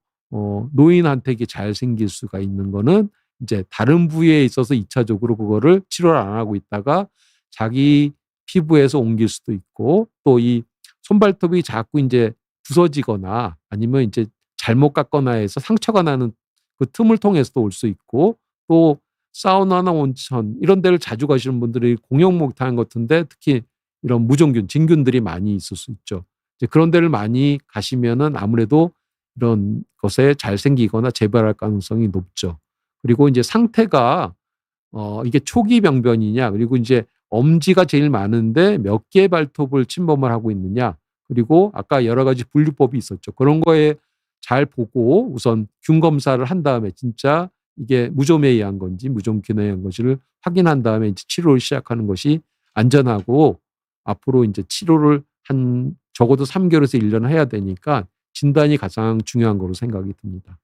[SPEAKER 1] 노인한테 이게 잘 생길 수가 있는 거는 이제 다른 부위에 있어서 2차적으로 그거를 치료를 안 하고 있다가 자기 피부에서 옮길 수도 있고 또 이 손발톱이 자꾸 이제 부서지거나 아니면 이제 잘못 깎거나 해서 상처가 나는 그 틈을 통해서도 올 수 있고 또 사우나나 온천 이런 데를 자주 가시는 분들이 공용 목욕탕 같은데 특히 이런 무종균, 진균들이 많이 있을 수 있죠. 이제 그런 데를 많이 가시면은 아무래도 이런 것에 잘 생기거나 재발할 가능성이 높죠. 그리고 이제 상태가 이게 초기 병변이냐 그리고 이제 엄지가 제일 많은데 몇 개의 발톱을 침범을 하고 있느냐 그리고 아까 여러 가지 분류법이 있었죠. 그런 거에 잘 보고 우선 균 검사를 한 다음에 진짜 이게 무좀에 의한 건지 무좀균에 의한 건지를 확인한 다음에 이제 치료를 시작하는 것이 안전하고 앞으로 이제 치료를 한 적어도 3개월에서 1년 해야 되니까 진단이 가장 중요한 거로 생각이 듭니다.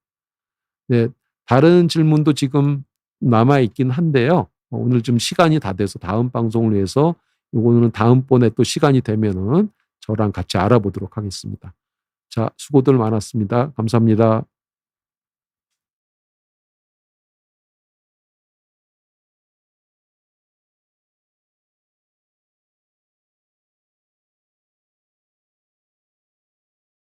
[SPEAKER 1] 네, 다른 질문도 지금 남아 있긴 한데요. 오늘 좀 시간이 다 돼서 다음 방송을 위해서 이거는 다음번에 또 시간이 되면은 저랑 같이 알아보도록 하겠습니다. 자, 수고들 많았습니다. 감사합니다.